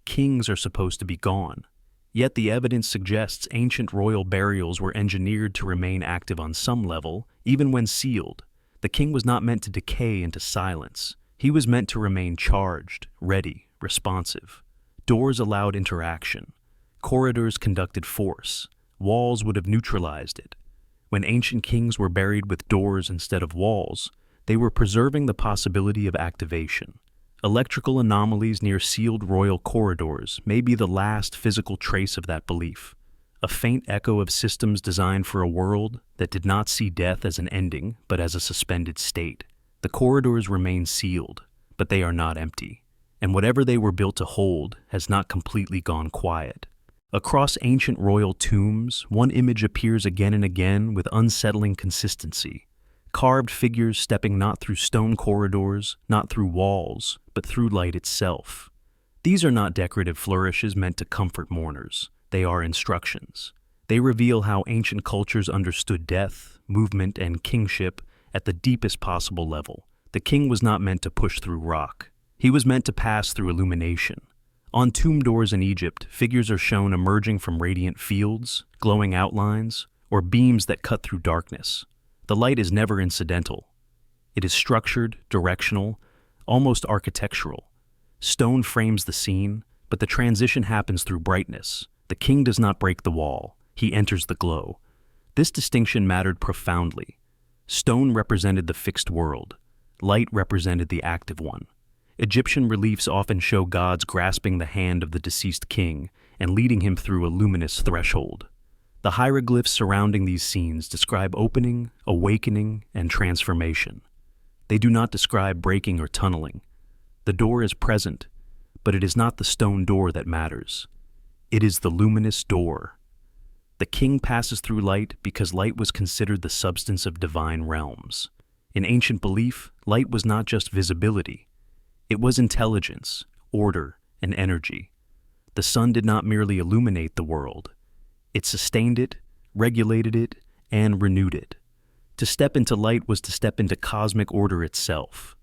Kings are supposed to be gone. Yet the evidence suggests ancient royal burials were engineered to remain active on some level, even when sealed. The king was not meant to decay into silence. He was meant to remain charged, ready, responsive. Doors allowed interaction. Corridors conducted force. Walls would have neutralized it. When ancient kings were buried with doors instead of walls, they were preserving the possibility of activation. Electrical anomalies near sealed royal corridors may be the last physical trace of that belief, a faint echo of systems designed for a world that did not see death as an ending, but as a suspended state. The corridors remain sealed, but they are not empty, and whatever they were built to hold has not completely gone quiet. Across ancient royal tombs, one image appears again and again with unsettling consistency. Carved figures stepping not through stone corridors, not through walls, but through light itself. These are not decorative flourishes meant to comfort mourners. They are instructions. They reveal how ancient cultures understood death, movement, and kingship at the deepest possible level. The king was not meant to push through rock. He was meant to pass through illumination. On tomb doors in Egypt, figures are shown emerging from radiant fields, glowing outlines, or beams that cut through darkness. The light is never incidental. It is structured, directional, almost architectural. Stone frames the scene, but the transition happens through brightness. The king does not break the wall. He enters the glow. This distinction mattered profoundly. Stone represented the fixed world. Light represented the active one. Egyptian reliefs often show gods grasping the hand of the deceased king and leading him through a luminous threshold. The hieroglyphs surrounding these scenes describe opening, awakening, and transformation. They do not describe breaking or tunneling. The door is present, but it is not the stone door that matters. It is the luminous door. The king passes through light because light was considered the substance of divine realms. In ancient belief, light was not just visibility. It was intelligence, order, and energy. The sun did not merely illuminate the world. It sustained it, regulated it, and renewed it. To step into light was to step into cosmic order itself.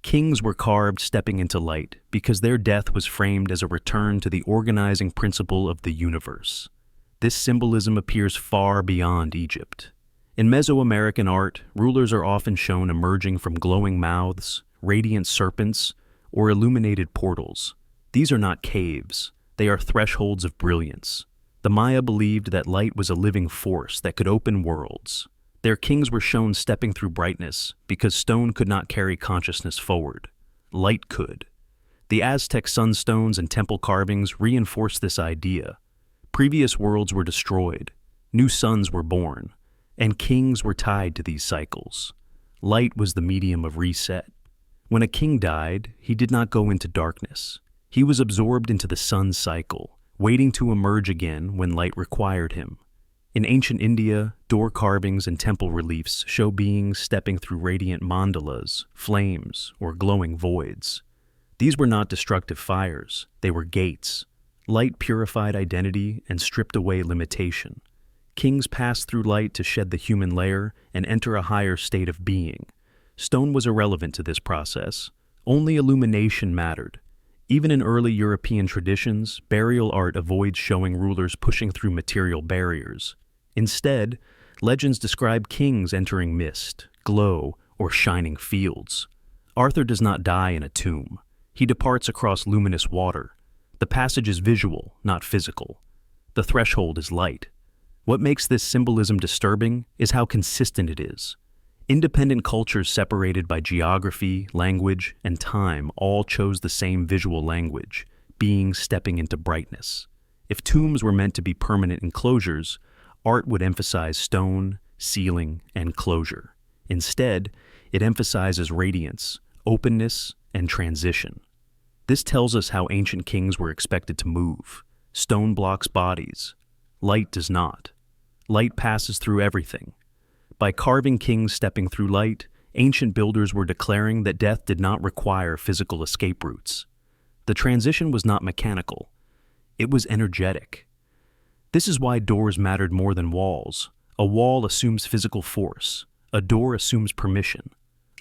Kings were carved stepping into light because their death was framed as a return to the organizing principle of the universe. This symbolism appears far beyond Egypt. In Mesoamerican art, rulers are often shown emerging from glowing mouths, radiant serpents, or illuminated portals. These are not caves. They are thresholds of brilliance. The Maya believed that light was a living force that could open worlds. Their kings were shown stepping through brightness because stone could not carry consciousness forward. Light could. The Aztec sunstones and temple carvings reinforce this idea. Previous worlds were destroyed. New suns were born. And kings were tied to these cycles. Light was the medium of reset. When a king died, he did not go into darkness. He was absorbed into the sun's cycle, waiting to emerge again when light required him. In ancient India, door carvings and temple reliefs show beings stepping through radiant mandalas, flames, or glowing voids. These were not destructive fires, they were gates. Light purified identity and stripped away limitation. Kings passed through light to shed the human layer and enter a higher state of being. Stone was irrelevant to this process. Only illumination mattered. Even in early European traditions, burial art avoids showing rulers pushing through material barriers. Instead, legends describe kings entering mist, glow, or shining fields. Arthur does not die in a tomb. He departs across luminous water. The passage is visual, not physical. The threshold is light. What makes this symbolism disturbing is how consistent it is. Independent cultures separated by geography, language, and time all chose the same visual language, beings stepping into brightness. If tombs were meant to be permanent enclosures, art would emphasize stone, sealing, and closure. Instead, it emphasizes radiance, openness, and transition. This tells us how ancient kings were expected to move. Stone blocks bodies. Light does not. Light passes through everything. By carving kings stepping through light, ancient builders were declaring that death did not require physical escape routes. The transition was not mechanical. It was energetic. This is why doors mattered more than walls. A wall assumes physical force. A door assumes permission.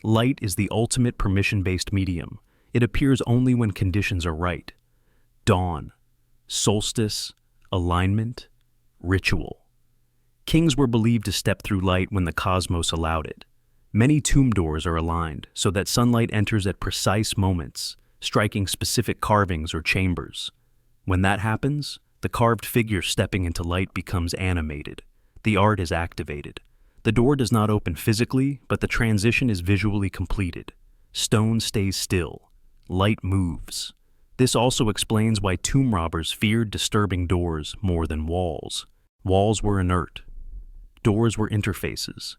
Light is the ultimate permission-based medium. It appears only when conditions are right. Dawn, solstice, alignment, ritual. Kings were believed to step through light when the cosmos allowed it. Many tomb doors are aligned so that sunlight enters at precise moments, striking specific carvings or chambers. When that happens, the carved figure stepping into light becomes animated. The art is activated. The door does not open physically, but the transition is visually completed. Stone stays still. Light moves. This also explains why tomb robbers feared disturbing doors more than walls. Walls were inert. Doors were interfaces.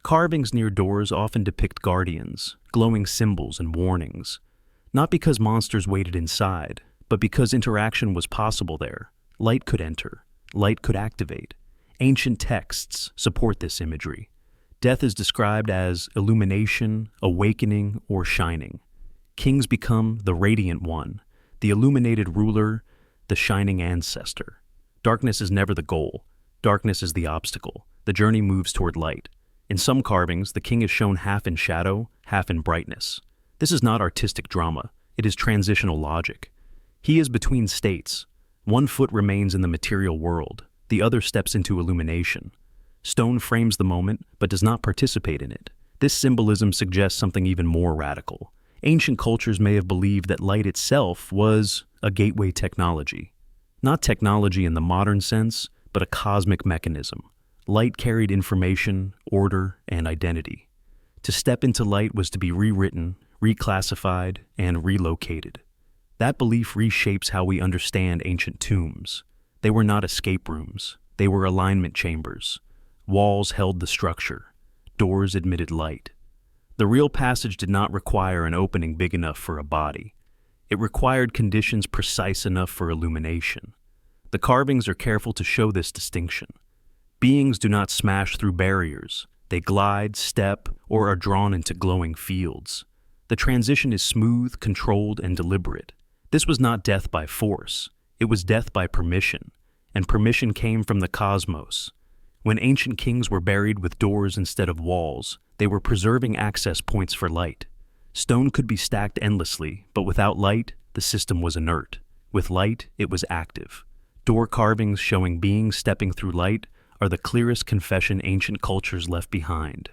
Carvings near doors often depict guardians, glowing symbols and warnings. Not because monsters waited inside, but because interaction was possible there. Light could enter. Light could activate. Ancient texts support this imagery. Death is described as illumination, awakening, or shining. Kings become the radiant one, the illuminated ruler, the shining ancestor. Darkness is never the goal. Darkness is the obstacle. The journey moves toward light. In some carvings, the king is shown half in shadow, half in brightness. This is not artistic drama. It is transitional logic. He is between states. One foot remains in the material world. The other steps into illumination. Stone frames the moment, but does not participate in it. This symbolism suggests something even more radical. Ancient cultures may have believed that light itself was a gateway technology. Not technology in the modern sense, but a cosmic mechanism. Light carried information, order, and identity. To step into light was to be rewritten, reclassified, and relocated. That belief reshapes how we understand ancient tombs. They were not escape rooms. They were alignment chambers. Walls held the structure. Doors admitted light. The real passage did not require an opening big enough for a body. It required conditions precise enough for illumination. The carvings are careful to show this distinction. Beings do not smash through barriers. They glide, step, or are drawn into glowing fields. The transition is smooth, controlled, and deliberate. This was not death by force. It was death by permission, and permission came from the cosmos. When ancient kings were buried with doors instead of walls, they were preserving access points for light. Stone could be stacked endlessly, but without light, the system was inert. With light, it was active. Door carvings showing beings stepping through light are the clearest confession ancient cultures left behind.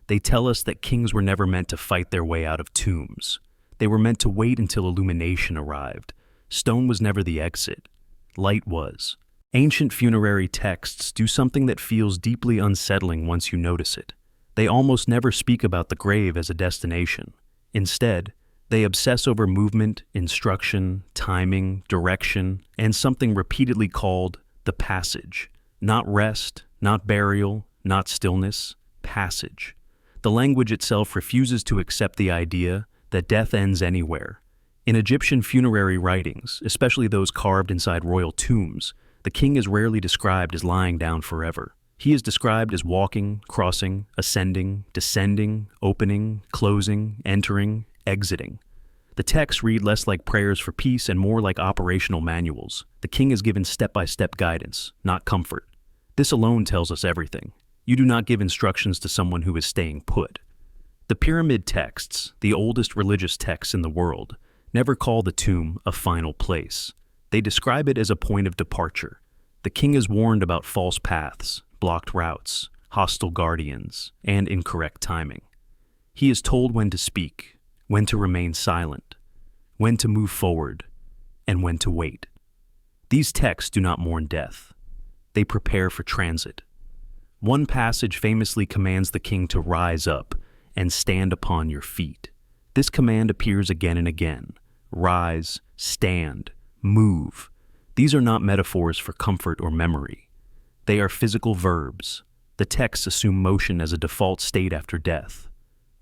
They tell us that kings were never meant to fight their way out of tombs. They were meant to wait until illumination arrived. Stone was never the exit. Light was. Ancient funerary texts do something that feels deeply unsettling once you notice it. They almost never speak about the grave as a destination. Instead, they obsess over movement, instruction, timing, direction, and something repeatedly called the passage. Not rest, not burial, not stillness, passage. The language itself refuses to accept the idea that death ends anywhere. In Egyptian funerary writings, especially those carved inside royal tombs, the king is rarely described as lying down forever. He is described as walking, crossing, ascending, descending, opening, closing, entering, exiting. The texts read less like prayers for peace and more like operational manuals. The king is given step-by-step guidance, not comfort. This alone tells us everything. You do not give instructions to someone who is staying put. The pyramid texts, the oldest religious texts in the world, never call the tomb a final place. They describe it as a point of departure. The king is warned about false paths, blocked routes, hostile guardians, and incorrect timing. He is told when to speak, when to remain silent, when to move forward, and when to wait. These texts do not mourn death. They prepare for transit. One passage famously commands the king to rise up and stand upon your feet. This command appears again and again. Rise, stand, move. These are not metaphors for comfort or memory. They are physical verbs. The texts assume motion as a default state after death.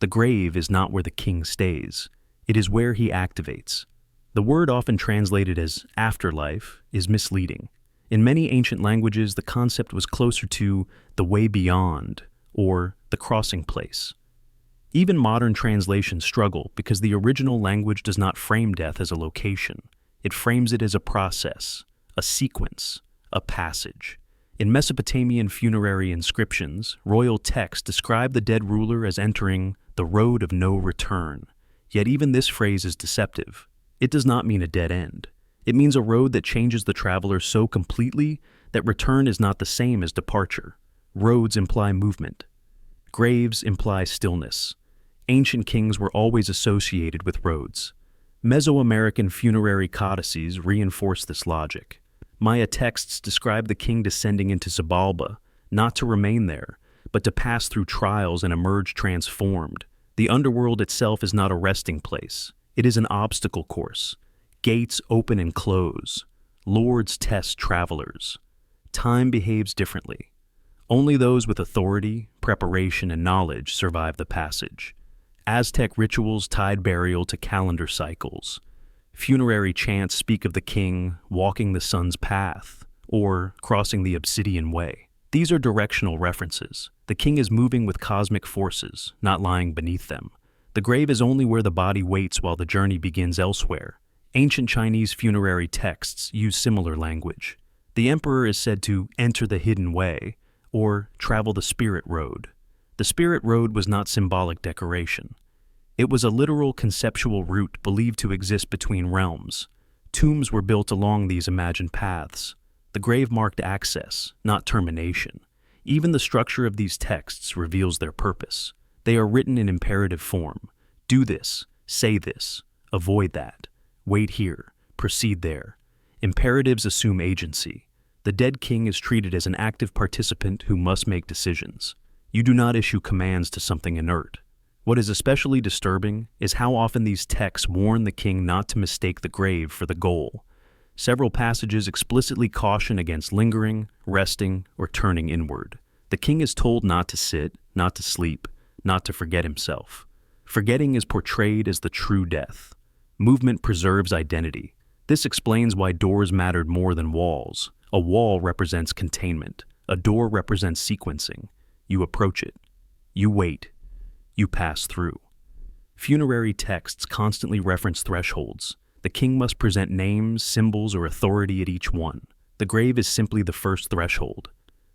The grave is not where the king stays. It is where he activates. The word, often translated as afterlife, is misleading. In many ancient languages, the concept was closer to the way beyond or the crossing place. Even modern translations struggle because the original language does not frame death as a location. It frames it as a process, a sequence, a passage. In Mesopotamian funerary inscriptions, royal texts describe the dead ruler as entering the road of no return. Yet even this phrase is deceptive. It does not mean a dead end. It means a road that changes the traveler so completely that return is not the same as departure. Roads imply movement. Graves imply stillness. Ancient kings were always associated with roads. Mesoamerican funerary codices reinforce this logic. Maya texts describe the king descending into Xibalba, not to remain there, but to pass through trials and emerge transformed. The underworld itself is not a resting place. It is an obstacle course. Gates open and close. Lords test travelers. Time behaves differently. Only those with authority, preparation, and knowledge survive the passage. Aztec rituals tied burial to calendar cycles. Funerary chants speak of the king walking the sun's path or crossing the obsidian way. These are directional references. The king is moving with cosmic forces, not lying beneath them. The grave is only where the body waits while the journey begins elsewhere. Ancient Chinese funerary texts use similar language. The emperor is said to enter the hidden way or travel the spirit road. The spirit road was not symbolic decoration. It was a literal conceptual route believed to exist between realms. Tombs were built along these imagined paths. The grave marked access, not termination. Even the structure of these texts reveals their purpose. They are written in imperative form. Do this, say this, avoid that, wait here, proceed there. Imperatives assume agency. The dead king is treated as an active participant who must make decisions. You do not issue commands to something inert. What is especially disturbing is how often these texts warn the king not to mistake the grave for the goal. Several passages explicitly caution against lingering, resting, or turning inward. The king is told not to sit, not to sleep, not to forget himself. Forgetting is portrayed as the true death. Movement preserves identity. This explains why doors mattered more than walls. A wall represents containment. A door represents sequencing. You approach it. You wait. You pass through. Funerary texts constantly reference thresholds. The king must present names, symbols, or authority at each one. The grave is simply the first threshold.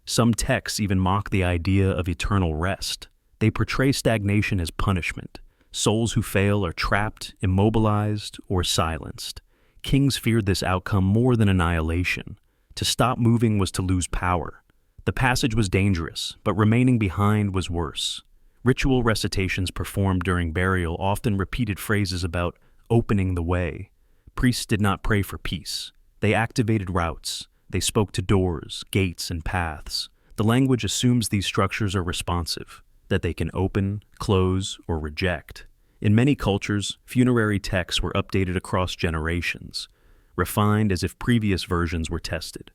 Some texts even mock the idea of eternal rest. They portray stagnation as punishment. Souls who fail are trapped, immobilized, or silenced. Kings feared this outcome more than annihilation. To stop moving was to lose power. The passage was dangerous, but remaining behind was worse. Ritual recitations performed during burial often repeated phrases about opening the way. Priests did not pray for peace. They activated routes. They spoke to doors, gates, and paths. The language assumes these structures are responsive, that they can open, close, or reject. In many cultures, funerary texts were updated across generations, refined as if previous versions were tested.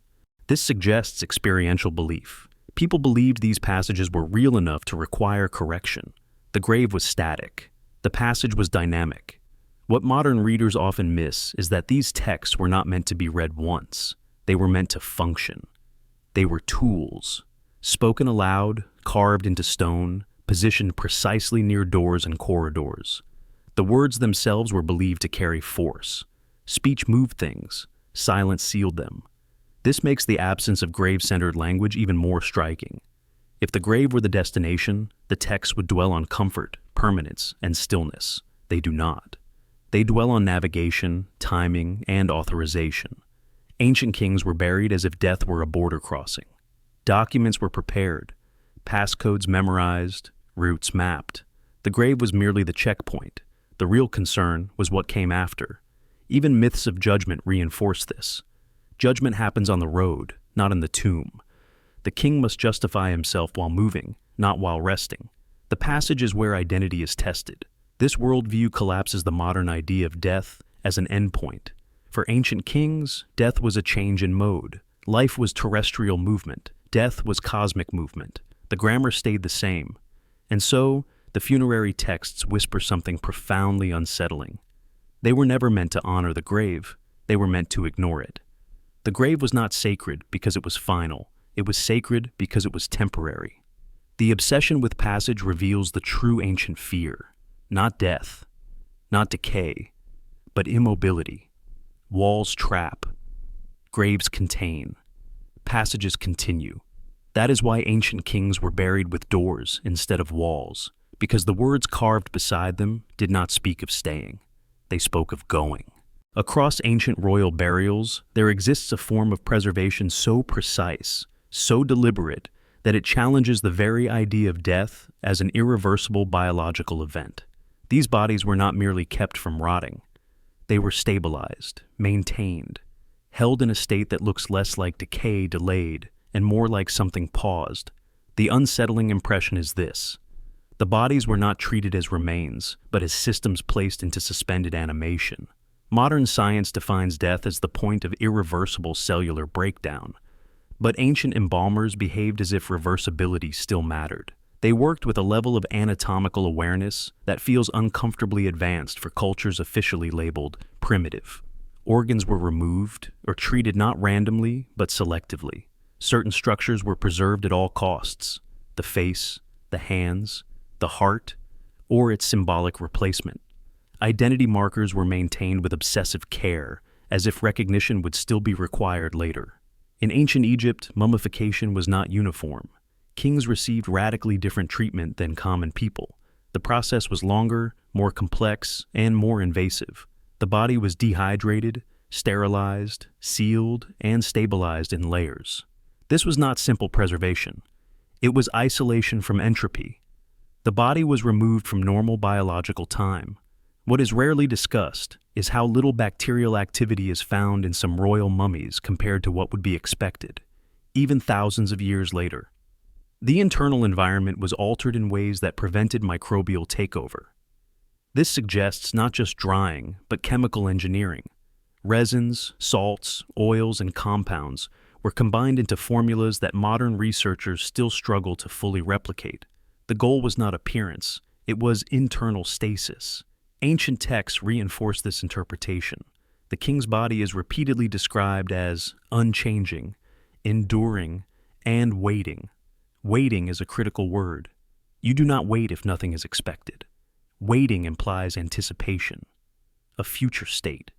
This suggests experiential belief. People believed these passages were real enough to require correction. The grave was static. The passage was dynamic. What modern readers often miss is that these texts were not meant to be read once. They were meant to function. They were tools, spoken aloud, carved into stone, positioned precisely near doors and corridors. The words themselves were believed to carry force. Speech moved things. Silence sealed them. This makes the absence of grave-centered language even more striking. If the grave were the destination, the texts would dwell on comfort, permanence, and stillness. They do not. They dwell on navigation, timing, and authorization. Ancient kings were buried as if death were a border crossing. Documents were prepared, passcodes memorized, routes mapped. The grave was merely the checkpoint. The real concern was what came after. Even myths of judgment reinforce this. Judgment happens on the road, not in the tomb. The king must justify himself while moving, not while resting. The passage is where identity is tested. This worldview collapses the modern idea of death as an endpoint. For ancient kings, death was a change in mode. Life was terrestrial movement. Death was cosmic movement. The grammar stayed the same. And so, the funerary texts whisper something profoundly unsettling. They were never meant to honor the grave. They were meant to ignore it. The grave was not sacred because it was final. It was sacred because it was temporary. The obsession with passage reveals the true ancient fear. Not death, not decay, but immobility. Walls trap. Graves contain. Passages continue. That is why ancient kings were buried with doors instead of walls, because the words carved beside them did not speak of staying. They spoke of going. Across ancient royal burials, there exists a form of preservation so precise, so deliberate, that it challenges the very idea of death as an irreversible biological event. These bodies were not merely kept from rotting. They were stabilized, maintained, held in a state that looks less like decay delayed and more like something paused. The unsettling impression is this. The bodies were not treated as remains, but as systems placed into suspended animation. Modern science defines death as the point of irreversible cellular breakdown, but ancient embalmers behaved as if reversibility still mattered. They worked with a level of anatomical awareness that feels uncomfortably advanced for cultures officially labeled primitive. Organs were removed or treated not randomly but selectively. Certain structures were preserved at all costs: the face, the hands, the heart, or its symbolic replacement. Identity markers were maintained with obsessive care, as if recognition would still be required later. In ancient Egypt, mummification was not uniform. Kings received radically different treatment than common people. The process was longer, more complex, and more invasive. The body was dehydrated, sterilized, sealed, and stabilized in layers. This was not simple preservation. It was isolation from entropy. The body was removed from normal biological time. What is rarely discussed is how little bacterial activity is found in some royal mummies compared to what would be expected, even thousands of years later. The internal environment was altered in ways that prevented microbial takeover. This suggests not just drying, but chemical engineering. Resins, salts, oils, and compounds were combined into formulas that modern researchers still struggle to fully replicate. The goal was not appearance, it was internal stasis. Ancient texts reinforce this interpretation. The king's body is repeatedly described as unchanging, enduring, and waiting. Waiting is a critical word. You do not wait if nothing is expected. Waiting implies anticipation, a future state.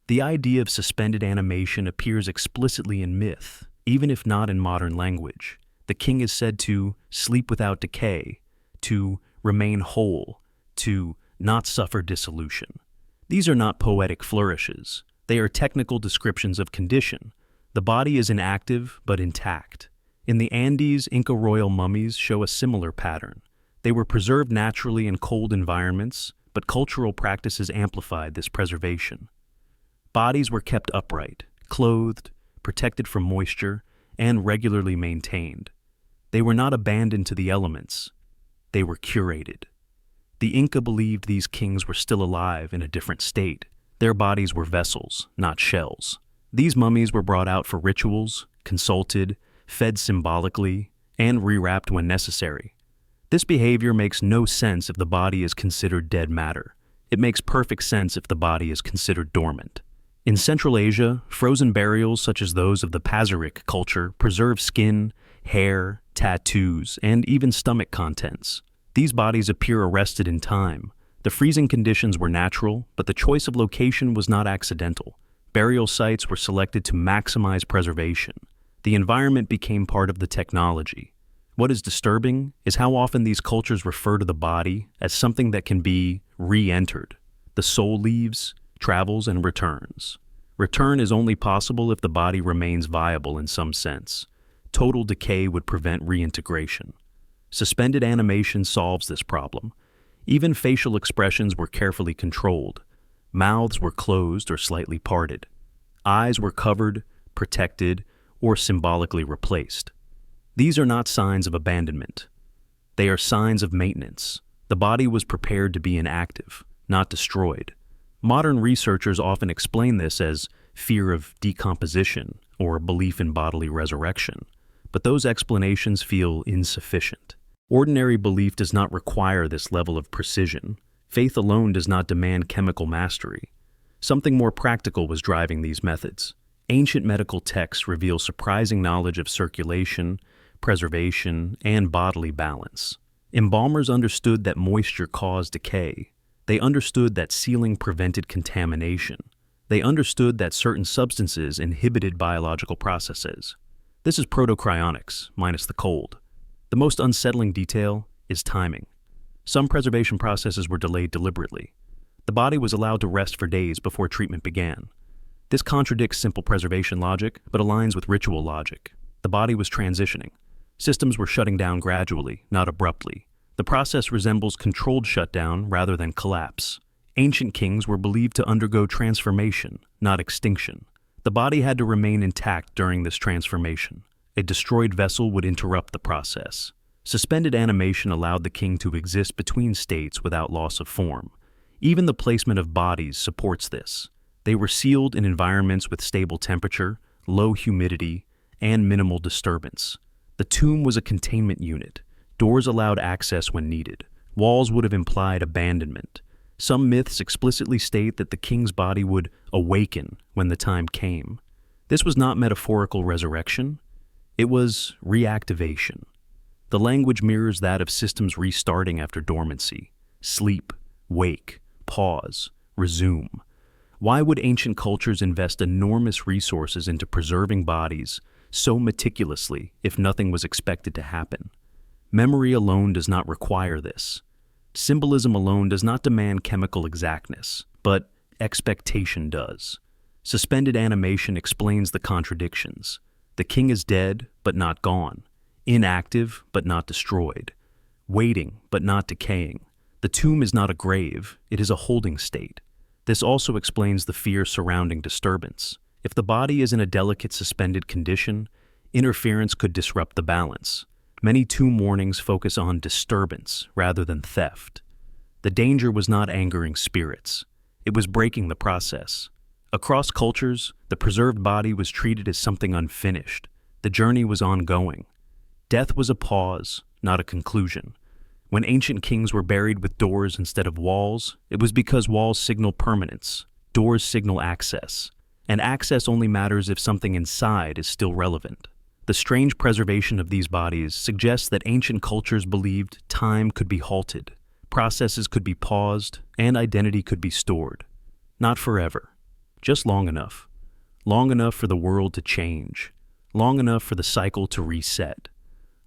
The idea of suspended animation appears explicitly in myth, even if not in modern language. The king is said to sleep without decay, to remain whole, to not suffer dissolution. These are not poetic flourishes. They are technical descriptions of condition. The body is inactive but intact. In the Andes, Inca royal mummies show a similar pattern. They were preserved naturally in cold environments, but cultural practices amplified this preservation. Bodies were kept upright, clothed, protected from moisture, and regularly maintained. They were not abandoned to the elements. They were curated. The Inca believed these kings were still alive in a different state. Their bodies were vessels, not shells. These mummies were brought out for rituals, consulted, fed symbolically, and rewrapped when necessary. This behavior makes no sense if the body is considered dead matter. It makes perfect sense if the body is considered dormant. In Central Asia, frozen burials such as those of the Pazyryk culture preserve skin, hair, tattoos, and even stomach contents. These bodies appear arrested in time. The freezing conditions were natural, but the choice of location was not accidental. Burial sites were selected to maximize preservation. The environment became part of the technology. What is disturbing is how often these cultures refer to the body as something that can be re-entered. The soul leaves, travels, and returns. Return is only possible if the body remains viable in some sense. Total decay would prevent reintegration. Suspended animation solves this problem. Even facial expressions were carefully controlled. Mouths were closed or slightly parted. Eyes were covered, protected, or symbolically replaced. These are not signs of abandonment. They are signs of maintenance. The body was prepared to be inactive, not destroyed. Modern researchers often explain this as fear of decomposition or belief in bodily resurrection, but those explanations feel insufficient. Ordinary belief does not require this level of precision. Faith alone does not demand chemical mastery. Something more practical was driving these methods. Ancient medical texts reveal surprising knowledge of circulation, preservation, and bodily balance. Embalmers understood that moisture caused decay. They understood that sealing prevented contamination. They understood that certain substances inhibited biological processes. This is protocryonics, minus the cold. The most unsettling detail is timing. Some preservation processes were delayed deliberately. The body was allowed to rest for days before treatment began. This contradicts simple preservation logic, but aligns with ritual logic. The body was transitioning. Systems were shutting down gradually, not abruptly. The process resembles controlled shutdown rather than collapse. Ancient kings were believed to undergo transformation, not extinction. The body had to remain intact during this transformation. A destroyed vessel would interrupt the process. Suspended animation allowed the king to exist between states without loss of form. Even the placement of bodies supports this. They were sealed in environments with stable temperature, low humidity, and minimal disturbance. The tomb was a containment unit. Doors allowed access when needed. Walls would have implied abandonment. Some myths explicitly state that the king's body would awaken when the time came. This was not metaphorical resurrection. It was reactivation. The language mirrors that of systems restarting after dormancy. Sleep, wake, pause, resume. Why would ancient cultures invest enormous resources into preserving bodies so meticulously if nothing was expected to happen? Memory alone does not require this. Symbolism alone does not demand chemical exactness, but expectation does. Suspended animation explains the contradictions. The king is dead, but not gone. Inactive, but not destroyed. Waiting, but not decaying. The tomb is not a grave, it is a holding state. This also explains the fear surrounding disturbance. If the body is in a delicate suspended condition, interference could disrupt the balance. Many tomb warnings focus on disturbance rather than theft. The danger was not angering spirits. It was breaking the process. Across cultures, the preserved body was treated as something unfinished. The journey was ongoing. Death was a pause, not a conclusion. When ancient kings were buried with doors instead of walls, it was because walls signal permanence, doors signal access, and access only matters if something inside is still relevant. The strange preservation of these bodies suggests that ancient cultures believed time could be halted, processes could be paused, and identity could be stored. Not forever, just long enough. Long enough for the world to change, long enough for the cycle to reset,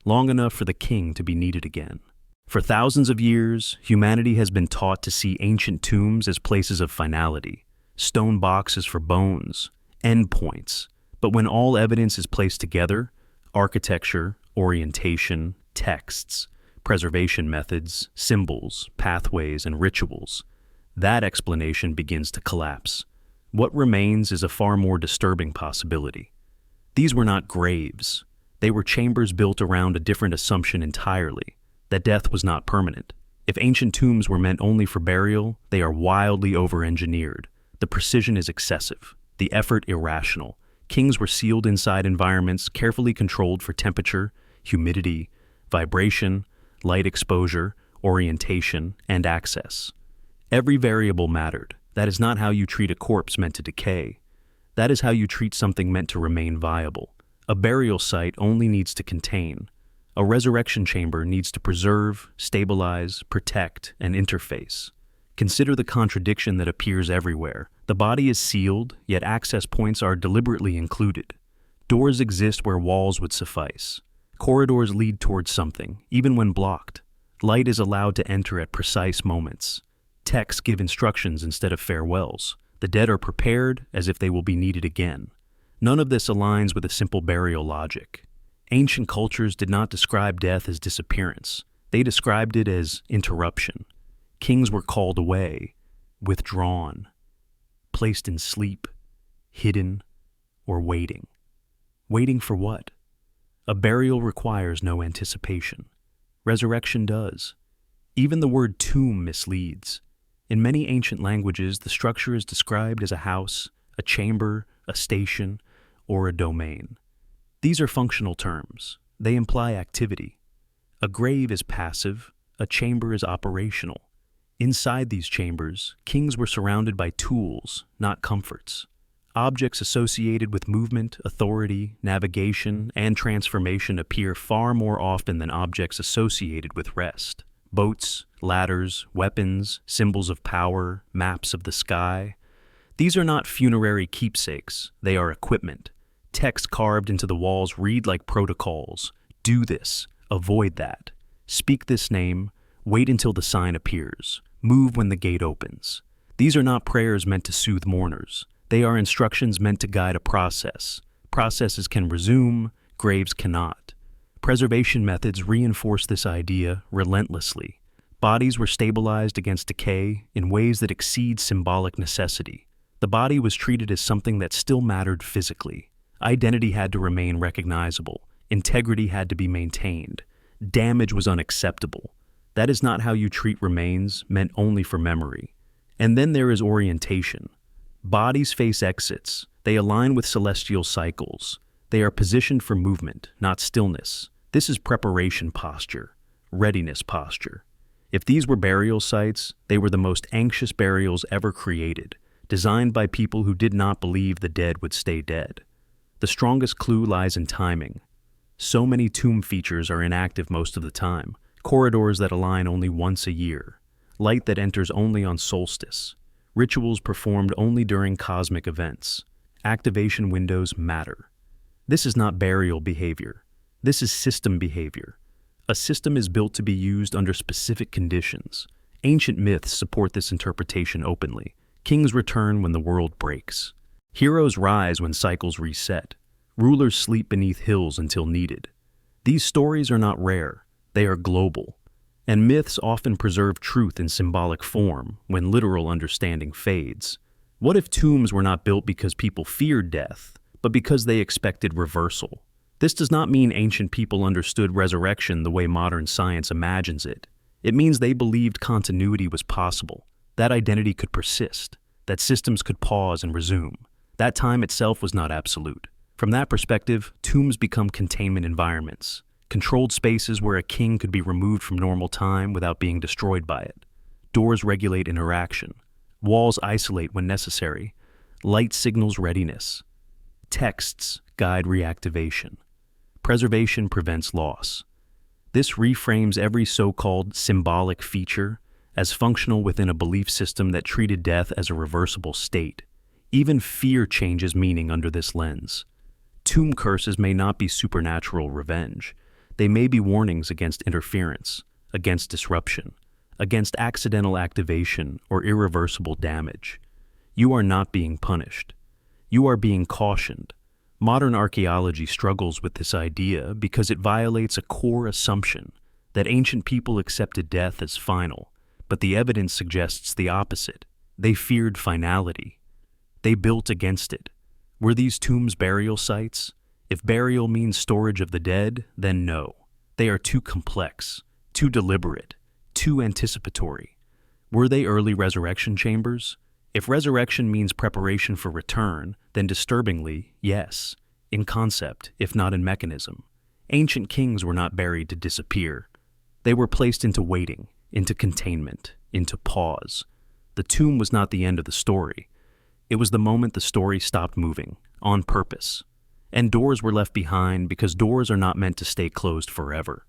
long enough for the king to be needed again. For thousands of years, humanity has been taught to see ancient tombs as places of finality, stone boxes for bones, endpoints. But when all evidence is placed together, architecture, orientation, texts, preservation methods, symbols, pathways, and rituals, that explanation begins to collapse. What remains is a far more disturbing possibility. These were not graves. They were chambers built around a different assumption entirely, that death was not permanent. If ancient tombs were meant only for burial, they are wildly over-engineered. The precision is excessive, the effort irrational. Kings were sealed inside environments carefully controlled for temperature, humidity, vibration, light exposure, orientation, and access. Every variable mattered. That is not how you treat a corpse meant to decay. That is how you treat something meant to remain viable. A burial site only needs to contain. A resurrection chamber needs to preserve, stabilize, protect, and interface. Consider the contradiction that appears everywhere. The body is sealed, yet access points are deliberately included. Doors exist where walls would suffice. Corridors lead towards something, even when blocked. Light is allowed to enter at precise moments. Texts give instructions instead of farewells. The dead are prepared as if they will be needed again. None of this aligns with a simple burial logic. Ancient cultures did not describe death as disappearance. They described it as interruption. Kings were called away, withdrawn, placed in sleep, hidden, or waiting. Waiting for what? A burial requires no anticipation. Resurrection does. Even the word tomb misleads. In many ancient languages, the structure is described as a house, a chamber, a station, or a domain. These are functional terms. They imply activity. A grave is passive, a chamber is operational. Inside these chambers, kings were surrounded by tools, not comforts. Objects associated with movement, authority, navigation, and transformation appear far more often than objects associated with rest. Boats, ladders, weapons, symbols of power, maps of the sky. These are not funerary keepsakes, they are equipment. Text carved into the walls read like protocols. Do this, avoid that. Speak this name, wait until the sign appears. Move when the gate opens. These are not prayers meant to soothe mourners. They are instructions meant to guide a process. Processes can resume, graves cannot. Preservation methods reinforce this idea relentlessly. Bodies were stabilized against decay in ways that exceed symbolic necessity. The body was treated as something that still mattered physically. Identity had to remain recognizable. Integrity had to be maintained. Damage was unacceptable. That is not how you treat remains, meant only for memory. And then there is orientation. Bodies face exits. They align with celestial cycles. They are positioned for movement, not stillness. This is preparation posture, readiness posture. If these were burial sites, they were the most anxious burials ever created, designed by people who did not believe the dead would stay dead. The strongest clue lies in timing. So many tomb features are inactive most of the time, corridors that align only once a year, light that enters only on solstice, rituals performed only during cosmic events. Activation windows matter. This is not burial behavior. This is system behavior. A system is built to be used under specific conditions. Ancient myths support this interpretation openly. Kings return when the world breaks. Heroes rise when cycles reset. Rulers sleep beneath hills until needed. These stories are not rare. They are global. And myths often preserve truth in symbolic form when literal understanding fades. What if tombs were not built because people feared death, but because they expected reversal? This does not mean ancient people understood resurrection the way modern science imagines it. It means they believed continuity was possible, that identity could persist, that systems could pause and resume. That time itself was not absolute. From that perspective, tombs become containment environments, controlled spaces where a king could be removed from normal time without being destroyed by it. Doors regulate interaction. Walls isolate when necessary. Light signals readiness. Texts guide reactivation. Preservation prevents loss. This reframes every so-called symbolic feature as functional within a belief system that treated death as a reversible state. Even fear changes meaning under this lens. Tomb curses may not be supernatural revenge. They may be warnings against interference, against disruption, against accidental activation or irreversible damage. You are not being punished. You are being cautioned. Modern archaeology struggles with this idea because it violates a core assumption that ancient people accepted death as final, but the evidence suggests the opposite. They feared finality. They built against it. Were these tombs burial sites? If burial means storage of the dead, then no. They are too complex, too deliberate, too anticipatory. Were they early resurrection chambers? If resurrection means preparation for return, then disturbingly, yes, in concept, if not in mechanism. Ancient kings were not buried to disappear. They were placed into waiting, into containment, into pause. The tomb was not the end of the story. It was the moment the story stopped moving, on purpose. And doors were left behind because doors are not meant to stay closed forever.